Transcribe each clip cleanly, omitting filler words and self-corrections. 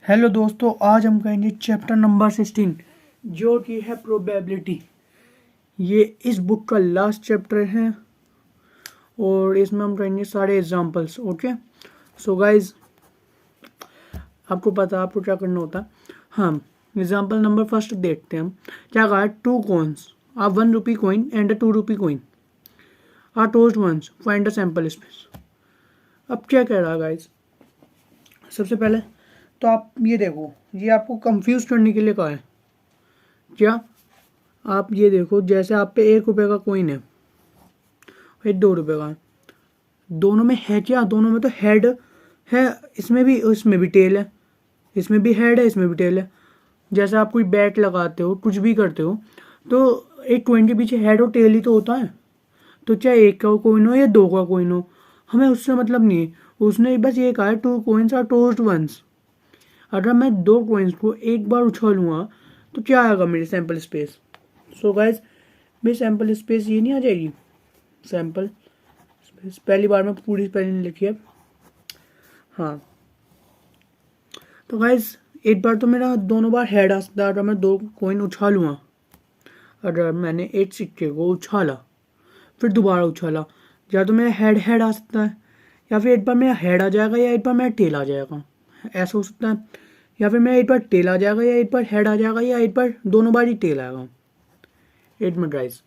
Hello दोस्तों, आज हम करेंगे चैप्टर नंबर 16 जो कि है प्रोबेबिलिटी। ये इस बुक का लास्ट चैप्टर है और इसमें हम करेंगे सारे एग्जांपल्स। ओके सो गाइज, आपको पता है आपको क्या करना होता है। हाँ, एग्जांपल नंबर फर्स्ट देखते हैं हम। क्या कहा है? 2 coins, a 1 rupee coin and a 2 rupee coin are tossed once, find a sample space। अब क्या कह रहा है गाइज? सबसे पहले तो आप ये देखो, ये आपको कंफ्यूज करने के लिए कहा है। क्या? आप ये देखो, जैसे आप पे 1 रुपए का कॉइन है और 2 रुपए का है। दोनों में है क्या? दोनों में तो हेड है, इसमें भी टेल है, इसमें भी हेड है, इसमें भी टेल है। जैसे आप कोई बैट लगाते हो, कुछ भी करते हो, तो एक कॉइन के पीछे हेड और टेल ही तो होता है। तो चाहे 1 का कॉइन हो या 2 का कॉइन हो, हमें उससे मतलब नहीं है। उसने बस ये कहा है 2 coins आर टोस्ड वंस। अगर मैं 2 कॉइन्स को एक बार उछालूंगा तो क्या आएगा मेरे सैंपल स्पेस? सो गाइज, मेरी सैंपल स्पेस ये नहीं आ जाएगी? सैंपल स्पेस पहली बार में पूरी स्पेलिंग लिखी है। हाँ, तो गाइज एक बार तो मेरा दोनों बार हेड आ सकता है अगर मैं 2 कॉइन उछालूंगा। अगर मैंने 8 सिक्के को उछाला फिर दोबारा उछाला, या तो मेरा हेड हेड आ सकता है, या फिर एक बार मेरा हेड आ जाएगा या एक बार मेरा टेल आ जाएगा, ऐसा हो सकता है। या फिर मेरा एक बार टेल आ जाएगा या एक बार हेड आ जाएगा, या एक बार दोनों बार ही टेल आएगा। 8 मिनट गाइस,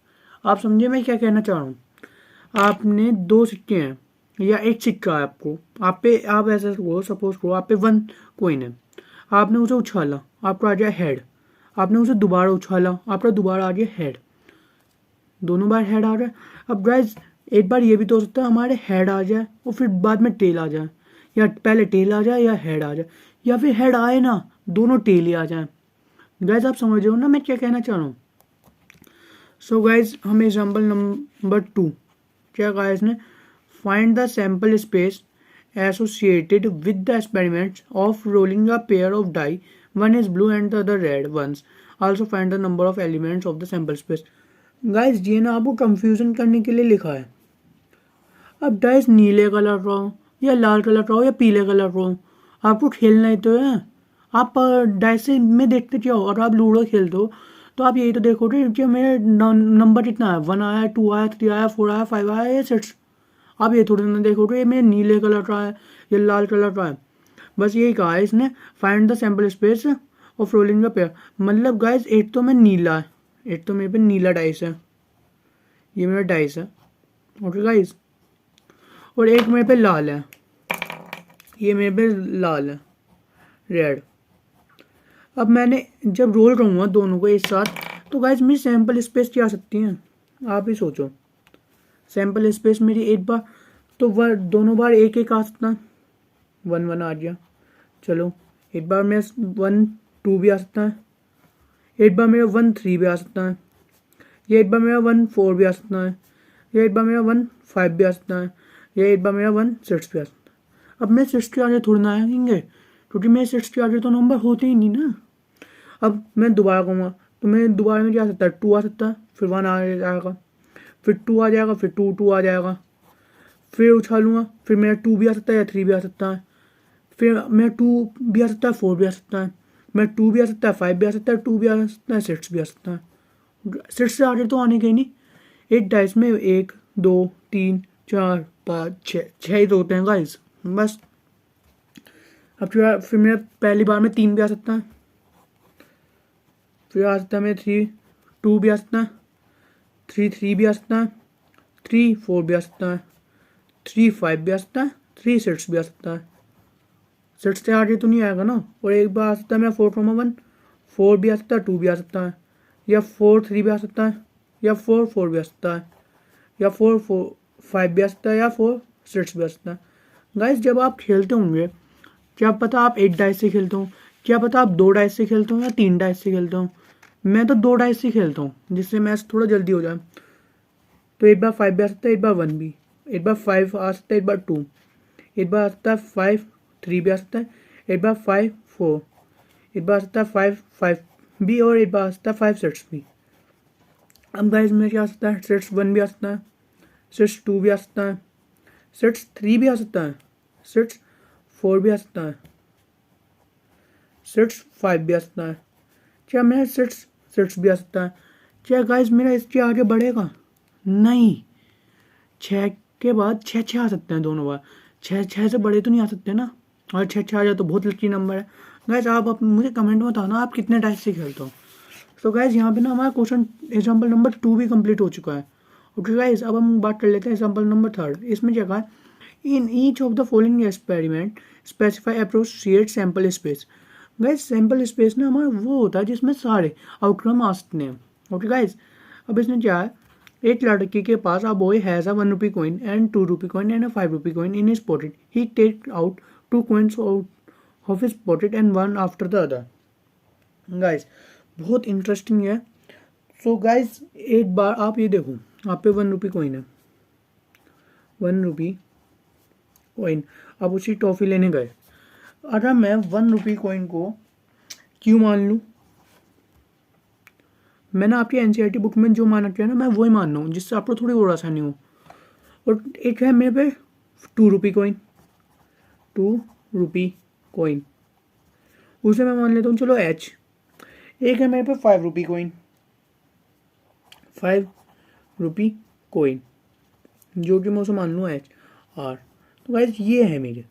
आप समझे मैं क्या कहना चाह रहा हूँ? आपने 2 सिक्के हैं या 1 सिक्का है आपको, आप ऐसा करो, सपोज करो आप पे 1 कॉइन है, आपने उसे उछाला, आपको आ जाए हेड। आपने उसे दोबारा उछाला, आपका दोबारा आ गया हेड। दोनों बार हेड आ रहा है। अब गाइज एक बार ये भी तो हो सकता है हमारे हेड आ जाए और फिर बाद में टेल आ जाए, या पहले टेल आ जाए या हेड आ जाए, या फिर हेड आए ना, दोनों टेल ही आ जाए। गाइज आप समझ रहे हो ना मैं क्या कहना चाह रहा हूँ? सो गाइज, हम एग्जाम्पल नंबर 2 क्या कहा है इसने? Find the sample space associated with the experiments of rolling a pair of die, one is blue and the other red ones, also find the number of elements of the sample space. Guys ये ना आपको confusion करने के लिए लिखा है। अब dice नीले कलर का हो या लाल कलर का हो या पीले कलर का हो, आपको खेलना ही तो है। आप डाइस से में देखते क्या हो? अगर आप लूडो खेलते हो तो आप यही तो देखोगे कि मेरे नंबर कितना है, 1 आया, 2 आया, 3 आया, 4 आया, 5 आया या 6। आप ये थोड़ी ना देखोगे ये मेरे नीले कलर का है या लाल कलर का है। बस यही कहा है इसने, find the sample space of rolling the pair. मतलब गाइस एक तो मैं नीला है, एक तो मेरे पे नीला डाइस है, ये मेरा डाइस है। ओके गाइस, और एक मेरे पे लाल है, ये मेरे पे लाल है, रेड। अब मैंने जब रोल करूँगा दोनों को एक साथ तो गाइस मेरी सैंपल स्पेस क्या आ सकती है? आप ही सोचो। सैंपल स्पेस मेरी एक बार तो दोनों बार एक एक आ सकता है, 1 1 आ गया। चलो एक बार मेरा 1 2 भी आ सकता है, एक बार मेरा 1 3 भी आ सकता है, या एक बार मेरा 1 4 भी आ सकता है, या एक बार मेरा 1 5 भी आ सकता है, या एक बार मेरा 1 6 भी आ सकता है। अब मैं 6 के आगे थोड़ी ना आएंगे, क्योंकि मेरे 6 के आगे तो नंबर होते ही नहीं ना। अब मैं दोबारा कहूँगा तो मैं दोबारा में क्या आ सकता है? 2 आ सकता है, फिर 1 आ जाएगा, फिर 2 आ जाएगा, फिर 2 2 आ जाएगा, फिर उछालूंगा, फिर मेरा 2 भी आ सकता है या 3 भी आ सकता है, फिर मेरा 2 भी आ सकता है, 4 भी आ सकता है, मेरा 2 भी आ सकता है, 5 भी आ सकता है, 2 भी आ सकता है, 6 भी आ सकता है। 6 से आगे तो आने के ही नहीं। एक डाइस में 1 2 3 4 5 6 ही तो होते हैं गाइस, बस। अब फिर मेरा पहली बार में 3 भी आ सकता है, फिर आ सकता है मेरा 3 2 भी आ सकता है, 3 3 भी आ सकता है, 3 4 भी आ सकता है, 3 5 भी आ सकता है, 3 6 भी आ सकता है। 6 से आगे तो नहीं आएगा ना। और एक बार आ सकता है मेरा 4 4 भी आ सकता है, 2 भी आ सकता है, या 4 3 भी आ सकता है, या 4 4 भी आ सकता है, या 4 4 5 भी आ सकता है, या 4 6 भी आ सकता है। गाइस जब आप खेलते होंगे, क्या पता आप 1 डाइस से खेलते हो, क्या पता आप 2 डाइस से खेलते हो या 3 डाइस से खेलते हो। मैं तो 2 डाइस से खेलता हूँ जिससे मैच थोड़ा जल्दी हो जाए। तो एक बार 5 भी आ सकता है, एक बार 1 भी, एक बार 5 आ सकता है, एक बार 2, एक बार आ सकता है 5 3 भी आ सकता है, एक बार 5 4, एक बार आ सकता है 5 5 भी, और एक बार आ सकता है 5 6 भी। अब गाइस में क्या आ सकता है? 6 1 भी आ सकता है, 6 2 भी आ सकता है, 6 3 भी आ सकता है, 6 4 भी आ सकता है, सिट्स 5 भी आ सकता है, क्या मेरा सिट्स भी आ सकता है। क्या गाइस मेरा इसके आगे बढ़ेगा? नहीं, 6 के बाद 6 आ सकते हैं दोनों बार, 6 से बड़े तो नहीं आ सकते ना, और 6 आ जाए तो बहुत लकी नंबर है। गाइस आप मुझे कमेंट में बताना आप कितने टाइप से खेलते हो। तो गाइस यहाँ पे ना हमारा क्वेश्चन एग्जाम्पल नंबर 2 भी कंप्लीट हो चुका है। ओके गाइस, अब हम बात कर लेते हैं एग्जाम्पल नंबर 3। इसमें क्या कहा है, in each of the following experiment specify appropriate sample space. Guys sample space ना हमारा वो होता है जिसमें सारे आउटकम आ सकते हैं। ओके गाइस, अब इसमें क्या है, एक लड़की के पास a boy has a 1 rupee coin and 2 rupee coin and a 5 rupee coin in his pocket. He take out 2 coins out of his pocket and one after the other. Guys बहुत interesting है। So guys एक बार आप ये देखो, आप पे 1 rupee coin है, 1 rupee coin, आप उसी टॉफी लेने गए। अगर मैं 1 रुपी कॉइन को क्यों मान लूँ, मैंने आपकी एनसीईआरटी बुक में जो माना किया ना मैं वही मान रहा हूँ, जिससे आपको थोड़ी और आसानी हो। और एक है मेरे पे 2 रुपी कॉइन, 2 रुपी कॉइन, उसे मैं मान लेता हूँ चलो एच। एक है मेरे पे 5 रुपी कॉइन, 5 रुपी कॉइन, जो कि मैं उसे मान लूँ एच आर। तो गाइस ये है मेरे,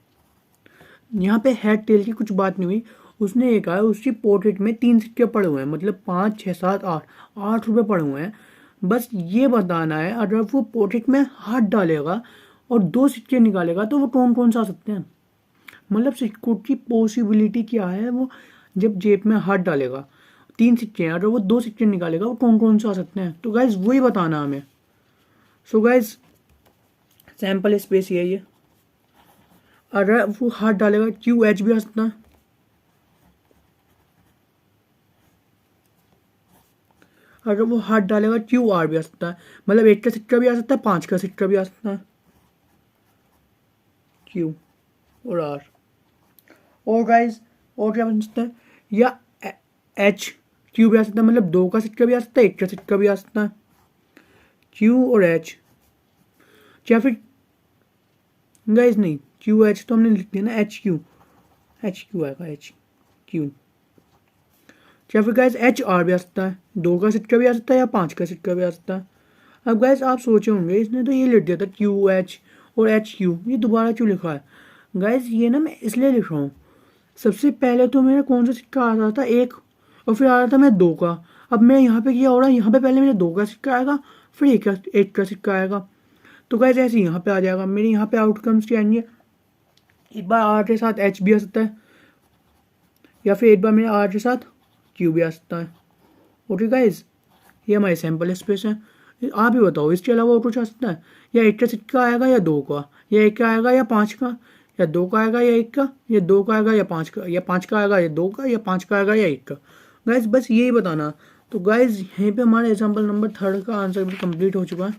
यहाँ पे हेड टेल की कुछ बात नहीं हुई। उसने ये कहा उसकी पॉकेट में 3 सिक्के पड़े हुए हैं, मतलब 5, 6, 7, 8 रुपये पड़े हुए हैं। बस ये बताना है अगर वो पॉकेट में हाथ डालेगा और 2 सिक्के निकालेगा तो वो कौन कौन सा आ सकते हैं, मतलब सिक्कों की पॉसिबिलिटी क्या है। वो जब जेब में हाथ डालेगा 3 सिक्के हैं, अगर वो 2 सिक्के निकालेगा वो कौन कौन सा आ सकते हैं, तो गाइज वही बताना हमें। सो गाइज सैम्पल स्पेस यही है, अगर वो हाथ डालेगा क्यू एच भी आ सकता है, अगर वो हाथ डालेगा क्यू आर भी आ सकता है, मतलब 1 का सिक्का भी आ सकता है, 5 का सिक्का भी आ सकता है, क्यू और आर। और गाइज और क्या बन सकता है, या एच क्यू भी आ सकता है, मतलब 2 का सिक्का भी आ सकता है, 1 का सिक्का भी आ सकता है, क्यू और एच। या फिर गाइज नहीं, क्यू एच तो हमने लिख दिया ना, एच क्यू आएगा, एच क्यू। या फिर गाइज एच आर भी आ सकता है, 2 का सिक्का भी आ सकता है या 5 का सिक्का भी आ सकता है। अब गाइज आप सोचे होंगे इसने तो ये लिख दिया था क्यू एच और एच क्यू, ये दोबारा क्यों लिखा है। गाइज ये ना मैं इसलिए लिख रहा हूँ, सबसे पहले तो मेरा कौन सा सिक्का आ रहा था 1, और फिर आ रहा था मैं 2 का। अब मैं यहाँ पे क्या हो रहा है, यहाँ पे पहले मेरे 2 का सिक्का आएगा, फिर 1 का सिक्का आएगा। तो गाइज ऐसे यहाँ पे आ जाएगा, मेरे यहाँ पे आउटकम्स क्या आएंगे, एक बार आर के साथ एच भी आ सकता है, या फिर एक बार मेरे आर के साथ क्यू भी आ सकता है। ओके गाइज, ये हमारी सैम्पल स्पेस है। आप ही बताओ इसके अलावा और कुछ आ सकता है, या 1 का सिक्का आएगा या 2 का, या 1 का आएगा या 5 का, या 2 का आएगा या 1 का, या 2 का आएगा या 5 का, या 5 का आएगा या 2 का, या 5 का आएगा या 1 का। गाइज बस यही बताना। तो गाइज यहीं पे हमारा एग्जाम्पल नंबर 3 का आंसर भी कंप्लीट हो चुका है।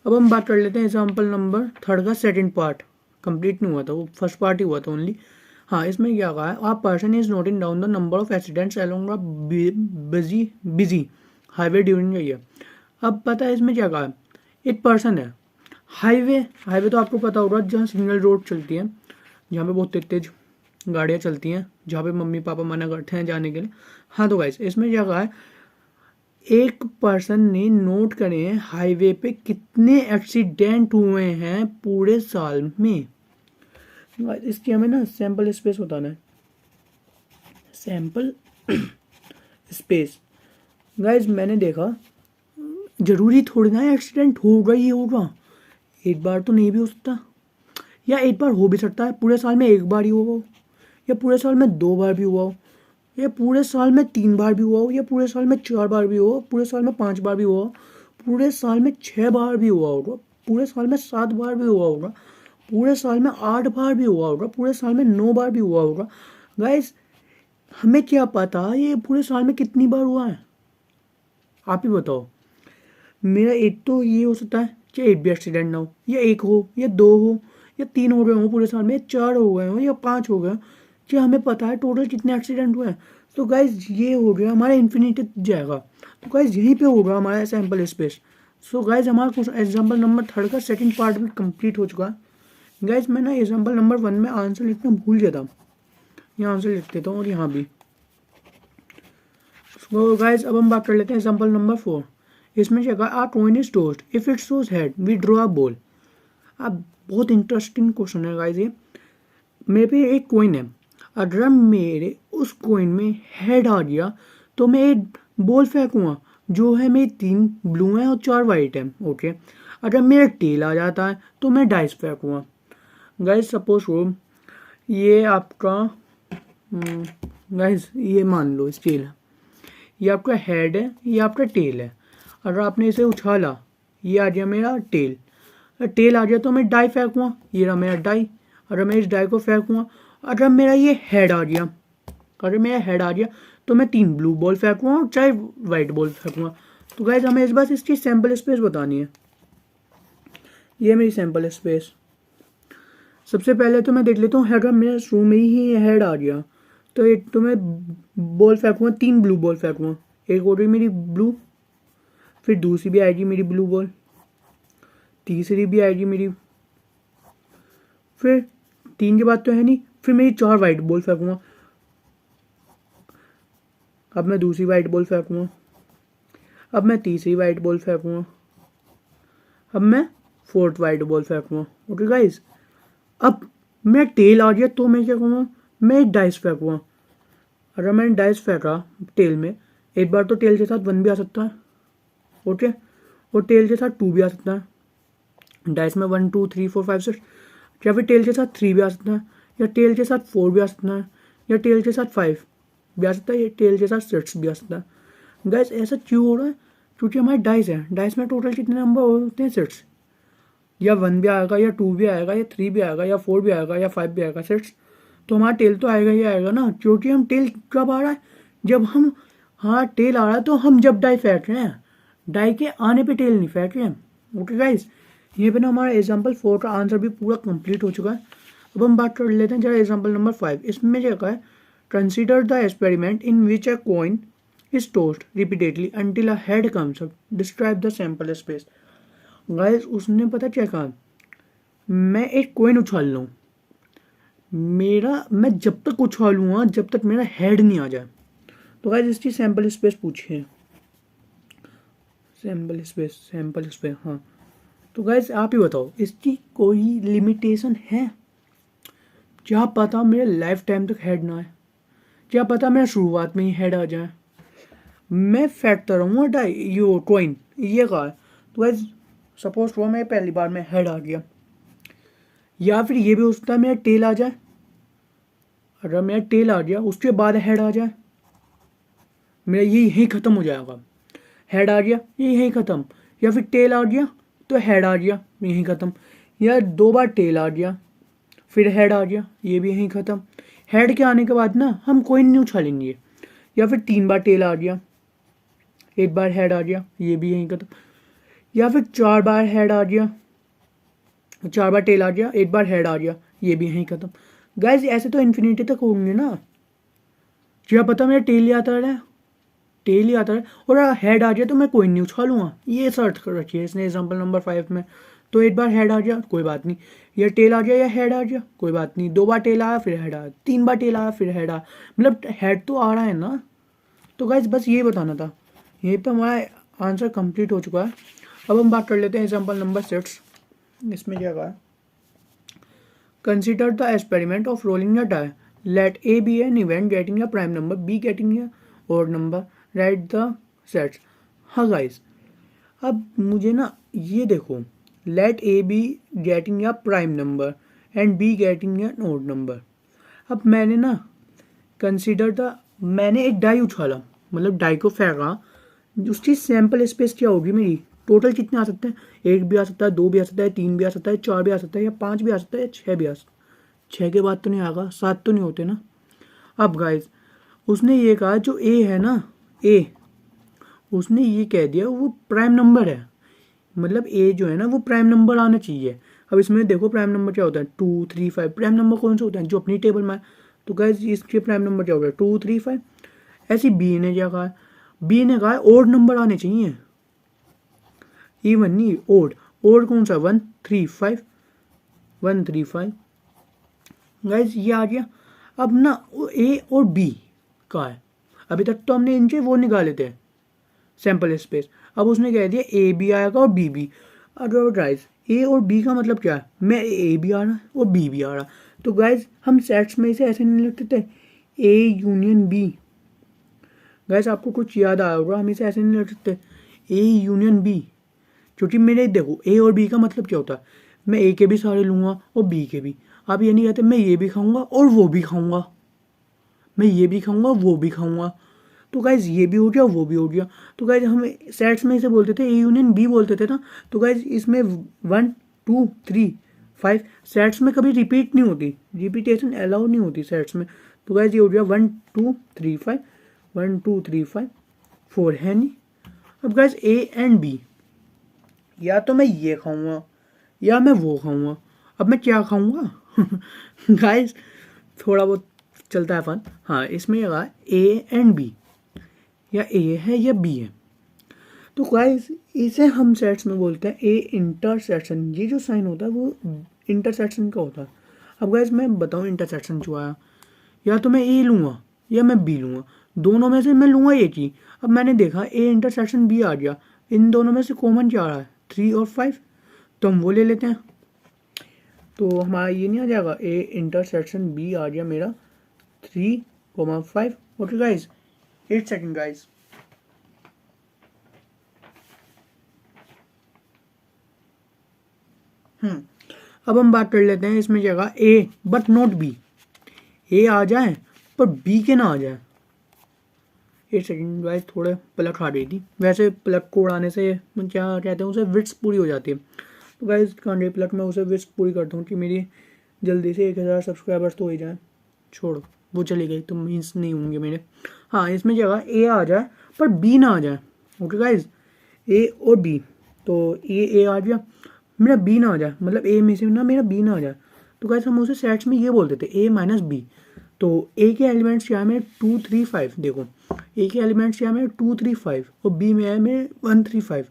अब हम बात कर लेते हैं एग्जाम्पल नंबर 3 का सेकंड पार्ट। कंप्लीट नहीं हुआ था, वो फर्स्ट पार्ट ही हुआ था ओनली। हाँ, इसमें क्या कहा है, आ person is noting down the number of accidents along busy highway during the year. अब पता है इसमें क्या कहा है, एक पर्सन है, हाईवे तो आपको पता होगा जहाँ सिग्नल रोड चलती है, जहाँ पे बहुत तेज गाड़ियाँ चलती हैं, जहाँ पे मम्मी पापा मना करते हैं जाने के लिए। हाँ तो गाइस इसमें क्या कहा है, एक पर्सन ने नोट करे हैं हाईवे पे कितने एक्सीडेंट हुए हैं पूरे साल में। इसकी हमें ना सैंपल स्पेस बताना है, सैंपल स्पेस। गाइज मैंने देखा जरूरी थोड़ी ना एक्सीडेंट होगा ही होगा, एक बार तो नहीं भी हो सकता, या एक बार हो भी सकता है, पूरे साल में 1 बार ही हुआ हो, या पूरे साल में 2 बार भी हुआ हो, या पूरे साल में 3 बार भी हुआ हो, या पूरे साल में 4 बार भी हुआ हो, पूरे साल में 5 बार भी हुआ हो, पूरे साल में 6 बार भी हुआ होगा, पूरे साल में 7 बार भी हुआ होगा, पूरे साल में 8 बार भी हुआ होगा, पूरे साल में 9 बार भी हुआ होगा। गाइस हमें क्या पता ये पूरे साल में कितनी बार हुआ है, आप ही बताओ। मेरा एक तो ये हो सकता है कि 1 भी एक्सीडेंट ना हो, या 1 हो, या 2 हो, या 3 हो गए हो पूरे साल में, 4 हो गए हो, या 5 हो गए, क्या हमें पता है टोटल कितने एक्सीडेंट हुए हैं। तो गाइज ये हो गया हमारा इन्फिनिटी जाएगा, तो गाइज यहीं पे होगा हमारा सैंपल स्पेस। सो गाइज हमारा एग्जाम्पल नंबर 3 का सेकंड पार्ट भी कंप्लीट हो चुका है। गाइज मैं ना एग्जाम्पल नंबर 1 में आंसर लिखना भूल गया था, यहाँ आंसर लिख देता हूँ और यहाँ भी तो गाइस अब हम बात कर लेते हैं एग्जांपल नंबर 4। इसमें क्या a coin is tossed if it shows head we draw a ball. अब बहुत इंटरेस्टिंग क्वेश्चन है गाइस ये। मेरे पे एक कॉइन है, अगर मेरे उस कॉइन में हेड आ गया तो मैं एक बॉल फेंकूंगा जो है मेरी 3 ब्लू हैं और 4 वाइट हैं। ओके, अगर मेरा टेल आ जाता है तो मैं डाइस फेंकूंगा। गाइस सपोज हो ये आपका गाइस ये मान लो स्टील है, ये आपका हेड है, ये आपका टेल है। अगर आपने इसे उछाला ये आ गया मेरा टेल, टेल आ गया तो मैं डाई फेंकूंगा, ये रहा मेरा डाई। अगर मैं इस डाई को फेंकूंगा, अगर मेरा ये हेड आ गया, अगर मेरा हेड आ गया तो मैं 3 ब्लू बॉल फेंकूंगा और 4 वाइट बॉल फेंकूंगा। तो गाइस हमें इस बार इसकी सैम्पल स्पेस बतानी है। ये मेरी सैम्पल स्पेस। सबसे पहले तो मैं देख लेता हूँ अगर मेरे शुरू में ही हेड आ गया तो एक तो मैं बॉल फेंकूंगा, 3 ब्लू बॉल फेंकूंगा। एक हो रही मेरी ब्लू, फिर दूसरी भी आएगी मेरी ब्लू बॉल, तीसरी भी आएगी मेरी, फिर 3 के बाद तो है नहीं, फिर मेरी 4 वाइट बॉल फेंकूंगा। अब मैं दूसरी वाइट बॉल फेंकूंगा, अब मैं तीसरी वाइट बॉल फेंकूंगा, अब मैं 4th वाइट बॉल फेंकूंगा। ओके गाइस, अब मैं टेल आ गया तो मैं क्या करूँगा, मैं एक डाइस फेंकूंगा। अगर मैंने डाइस फेंका टेल में, एक बार तो टेल के साथ 1 भी आ सकता है। ओके, और टेल के साथ 2 भी आ सकता है। डाइस में 1 2 3 4 5 6, या फिर टेल के साथ 3 भी आ सकता है, या टेल के साथ 4 भी आ सकता है, या टेल के साथ 5 भी आ सकता है, या टेल के साथ 6 भी आ सकता है। गाइस ऐसा क्यों हो रहा है, क्योंकि हमारे डाइस है, डाइस में टोटल कितने नंबर होते हैं 6, या 1 भी आएगा, या 2 भी आएगा, या 3 भी आएगा, या 4 भी आएगा, या 5 भी आएगा, 6। तो हमारा टेल तो आएगा ही आएगा ना, क्योंकि हम टेल कब आ रहा है, जब हम, हाँ टेल आ रहा है तो हम जब डाई फेंक रहे हैं, डाई के आने पे टेल नहीं फेंक रहे हैं। ओके गाइस, ये पे ना हमारा एग्जाम्पल 4 का आंसर भी पूरा कंप्लीट हो चुका है। अब हम बात कर लेते हैं जरा एग्जाम्पल नंबर 5। इसमें क्या है, consider the experiment in which a coin is tossed repeatedly until a head comes up, describe the sample space. Guys उसने पता क्या कहा, मैं एक कॉइन उछाल लूँ, मैं जब तक उछालूंगा जब तक मेरा हेड नहीं आ जाए। तो गाइस इसकी सैंपल स्पेस पूछिए, सैंपल स्पेस हाँ। तो गाइस आप ही बताओ इसकी कोई लिमिटेशन है? क्या पता मेरे लाइफ टाइम तक हेड ना आए, क्या पता मेरा शुरुआत में ही हेड आ जाए, मैं फेंकता रहूँगा डाई यो कॉइन, ये कहा है। तो गाइस सपोज हुआ मैं पहली बार में हेड आ गया, या फिर ये भी हो सकता है मेरा टेल आ जाए। अगर मेरा टेल आ गया उसके बाद हेड आ जाए, मेरा ये यहीं ख़त्म हो जाएगा। हेड आ गया ये यहीं ख़त्म, या फिर टेल आ गया तो हेड आ गया यहीं ख़त्म, या 2 बार टेल आ गया फिर हेड आ गया ये भी यहीं ख़त्म। हेड के आने के बाद ना हम कोई नहीं उछालेंगे, या फिर 3 बार टेल आ गया, 1 बार हेड आ गया ये भी यहीं ख़त्म, या फिर 4 बार हेड आ गया, 4 बार टेल आ गया, 1 बार हेड आ गया ये भी यहीं ख़त्म। गाइस ऐसे तो इन्फिनिटी तक होंगे ना, क्या पता मेरा टेल ही आता रहा, टेल ही आता है और हेड आ जाए तो मैं कोई नहीं उछालूंगा। ये सर्च कर रखी है इसने एग्जांपल नंबर 5 में। तो 1 बार हेड आ गया कोई बात नहीं, या टेल आ गया या हेड आ गया कोई बात नहीं, 2 बार टेल आया फिर हेड आया, 3 बार टेल आया फिर हेड आया, मतलब हेड तो आ रहा है ना। तो गाइस बस ये बताना था, यहीं पर हमारा आंसर कंप्लीट हो चुका है। अब हम बात कर लेते हैं एग्जाम्पल नंबर 6। इसमें क्या कहा, consider the experiment of rolling a die, let A be an event getting a prime number, B getting a odd number, write the sets. हाँ गाइस अब मुझे ना ये देखो, let A be getting a prime number and B getting an odd number. अब मैंने ना consider the, मैंने एक डाई उछाला, मतलब डाई को फेंका, उसकी सैंपल स्पेस क्या होगी मेरी, टोटल कितने आ सकते हैं, 1 भी आ सकता है, 2 भी आ सकता है, 3 भी आ सकता है, 4 भी आ सकता है, या 5 भी आ सकता है, 6 भी आ सकता है। 6 के बाद तो नहीं आएगा, 7 तो नहीं होते ना। अब गाइस उसने ये कहा जो ए है ना, ए उसने ये कह दिया वो प्राइम नंबर है, मतलब ए जो है ना वो प्राइम नंबर आना चाहिए। अब इसमें देखो प्राइम नंबर क्या होता है 2 3 5, प्राइम नंबर कौन सा होता है जो अपनी टेबल में। तो गाइस इसके प्राइम नंबर क्या होगा 2 3 5। ऐसी बी ने क्या कहा, बी ने कहा ओड नंबर आने चाहिए, इवन नहीं ओड, ओड कौन सा 1 3 5, 1 3 5। गाइस ये आ गया। अब ना ए और बी का है, अभी तक तो हमने इनसे वो निकाले थे सैम्पल स्पेस, अब उसने कह दिया ए भी आएगा और बी भी। अगर गाइज ए और बी का मतलब क्या है, मैं ए भी आ रहा और बी भी आ रहा, तो गाइज हम सेट्स में इसे ऐसे नहीं लिखते थे ए यूनियन बी। गाइज आपको कुछ याद आया होगा, हम इसे ऐसे नहीं लिख सकते ए यूनियन बी, क्योंकि मेरे देखो ए और बी का मतलब क्या होता है, मैं ए के भी सारे लूँगा और बी के भी। आप ये नहीं कहते मैं ये भी खाऊंगा और वो भी खाऊंगा, मैं ये भी खाऊंगा वो भी खाऊंगा, तो गाइज ये भी हो गया वो भी हो गया। तो गाइज हम सेट्स में इसे बोलते थे ए यूनियन बी बोलते थे ना, तो गाइज इसमें 1 2 3 5 सेट्स में कभी रिपीट नहीं होती, रिपीटेशन अलाउ नहीं होती सेट्स में। तो गाइज ये हो गया 1 2 3 5 1 2 3 5 4 है नहीं। अब गाइज ए एंड बी, या तो मैं ये खाऊंगा या मैं वो खाऊंगा, अब मैं क्या खाऊंगा गाइज थोड़ा बहुत चलता है फन। हाँ इसमें लगा ए एंड बी, या ए है या बी है, तो गाइस इसे हम सेट्स में बोलते हैं ए इंटरसेक्शन। ये जो साइन होता है वो इंटरसेक्शन का होता है। अब गाइस मैं बताऊँ इंटरसेक्शन जो आया, या तो मैं ए लूँगा या मैं बी लूँगा, दोनों में से मैं लूँगा एक ही। अब मैंने देखा ए इंटरसेक्शन बी आ गया, इन दोनों में से कॉमन क्या आ रहा है 3 और 5, तो हम वो ले लेते हैं। तो हमारा ये नहीं आ जाएगा ए इंटरसेक्शन बी आ गया मेरा 3, 5। Okay guys 8 second guys. अब हम बात कर लेते हैं इसमें जगह ए बट नॉट बी, ए आ जाए पर बी के ना आ जाए। 8 सेकेंड गाइज, थोड़े प्लग आ रही थी, वैसे प्लग को उड़ाने से क्या कहते हैं उसे विड्स पूरी हो जाती है, तो गाइज कांडे प्लग में उसे विड्स पूरी करता हूँ कि मेरी जल्दी से 1000 सब्सक्राइबर्स तो हो ही जाए। छोड़ो वो चली गई तो मीन्स नहीं होंगे मेरे। हाँ इसमें जगह ए आ जाए पर बी ना आ जाए। ओके गाइज ए और बी, तो ए आ गया मेरा बी ना आ जाए, मतलब ए में से ना मेरा बी ना आ जाए, तो गाइज हम उसे सेट्स में ये बोलते थे ए माइनस बी। तो ए के एलिमेंट्स क्या है मेरे 2 3 5, देखो ए के एलिमेंट्स क्या है मेरे 2 3 5 और बी में है मेरे 1 3 5,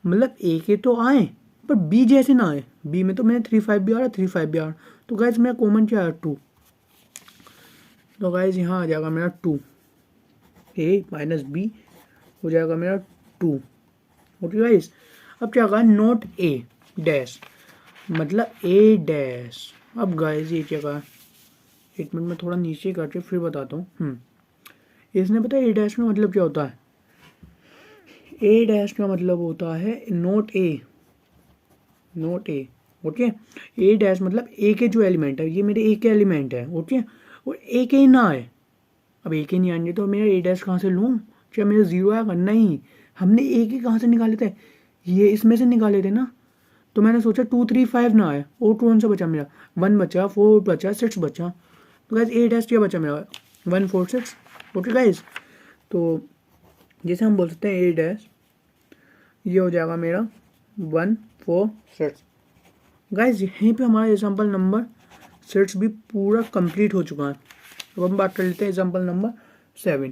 मतलब ए के तो आए पर बी जैसे ना आए, बी में तो मेरे 3 5 भी आ रहा 3 5 भी आ रहा, तो गाइज मेरा कॉमन क्या है 2, तो गाइज यहाँ आ जाएगा मेरा 2, ए माइनस बी हो जाएगा मेरा 2। ओके गाइज अब क्या होगा नोट ए डैश, मतलब ए डैश। अब गाइज ये क्या कहा, 1 मिनट में थोड़ा नीचे करके फिर बताता हूँ। इसने पता है ए डैश का मतलब क्या होता है, ए डैश का मतलब होता है नोट ए, नोट ए। ओके ए डैश मतलब ए के जो एलिमेंट है, ये मेरे ए के एलिमेंट है। ओके और ए के ही ना आए, अब ए के नहीं आएंगे तो मेरा ए डैश कहाँ से लूँ, क्या मेरा 0 आएगा, नहीं हमने ए के कहाँ से निकाले थे, ये इसमें से निकाले थे ना, तो मैंने सोचा 2 3 5 ना आए, और कौन सा बचा मेरा 1 बचा 4 बचा 6 बचा, तो गाइज ए डैश क्या बचा मेरा 1 4 6। ओके गाइज तो जैसे हम बोल सकते हैं ए डैश ये हो जाएगा मेरा 1 4 6। गाइज यहीं पे हमारा एग्जाम्पल नंबर 6 भी पूरा कंप्लीट हो चुका है। अब हम बात कर लेते हैं example number 7।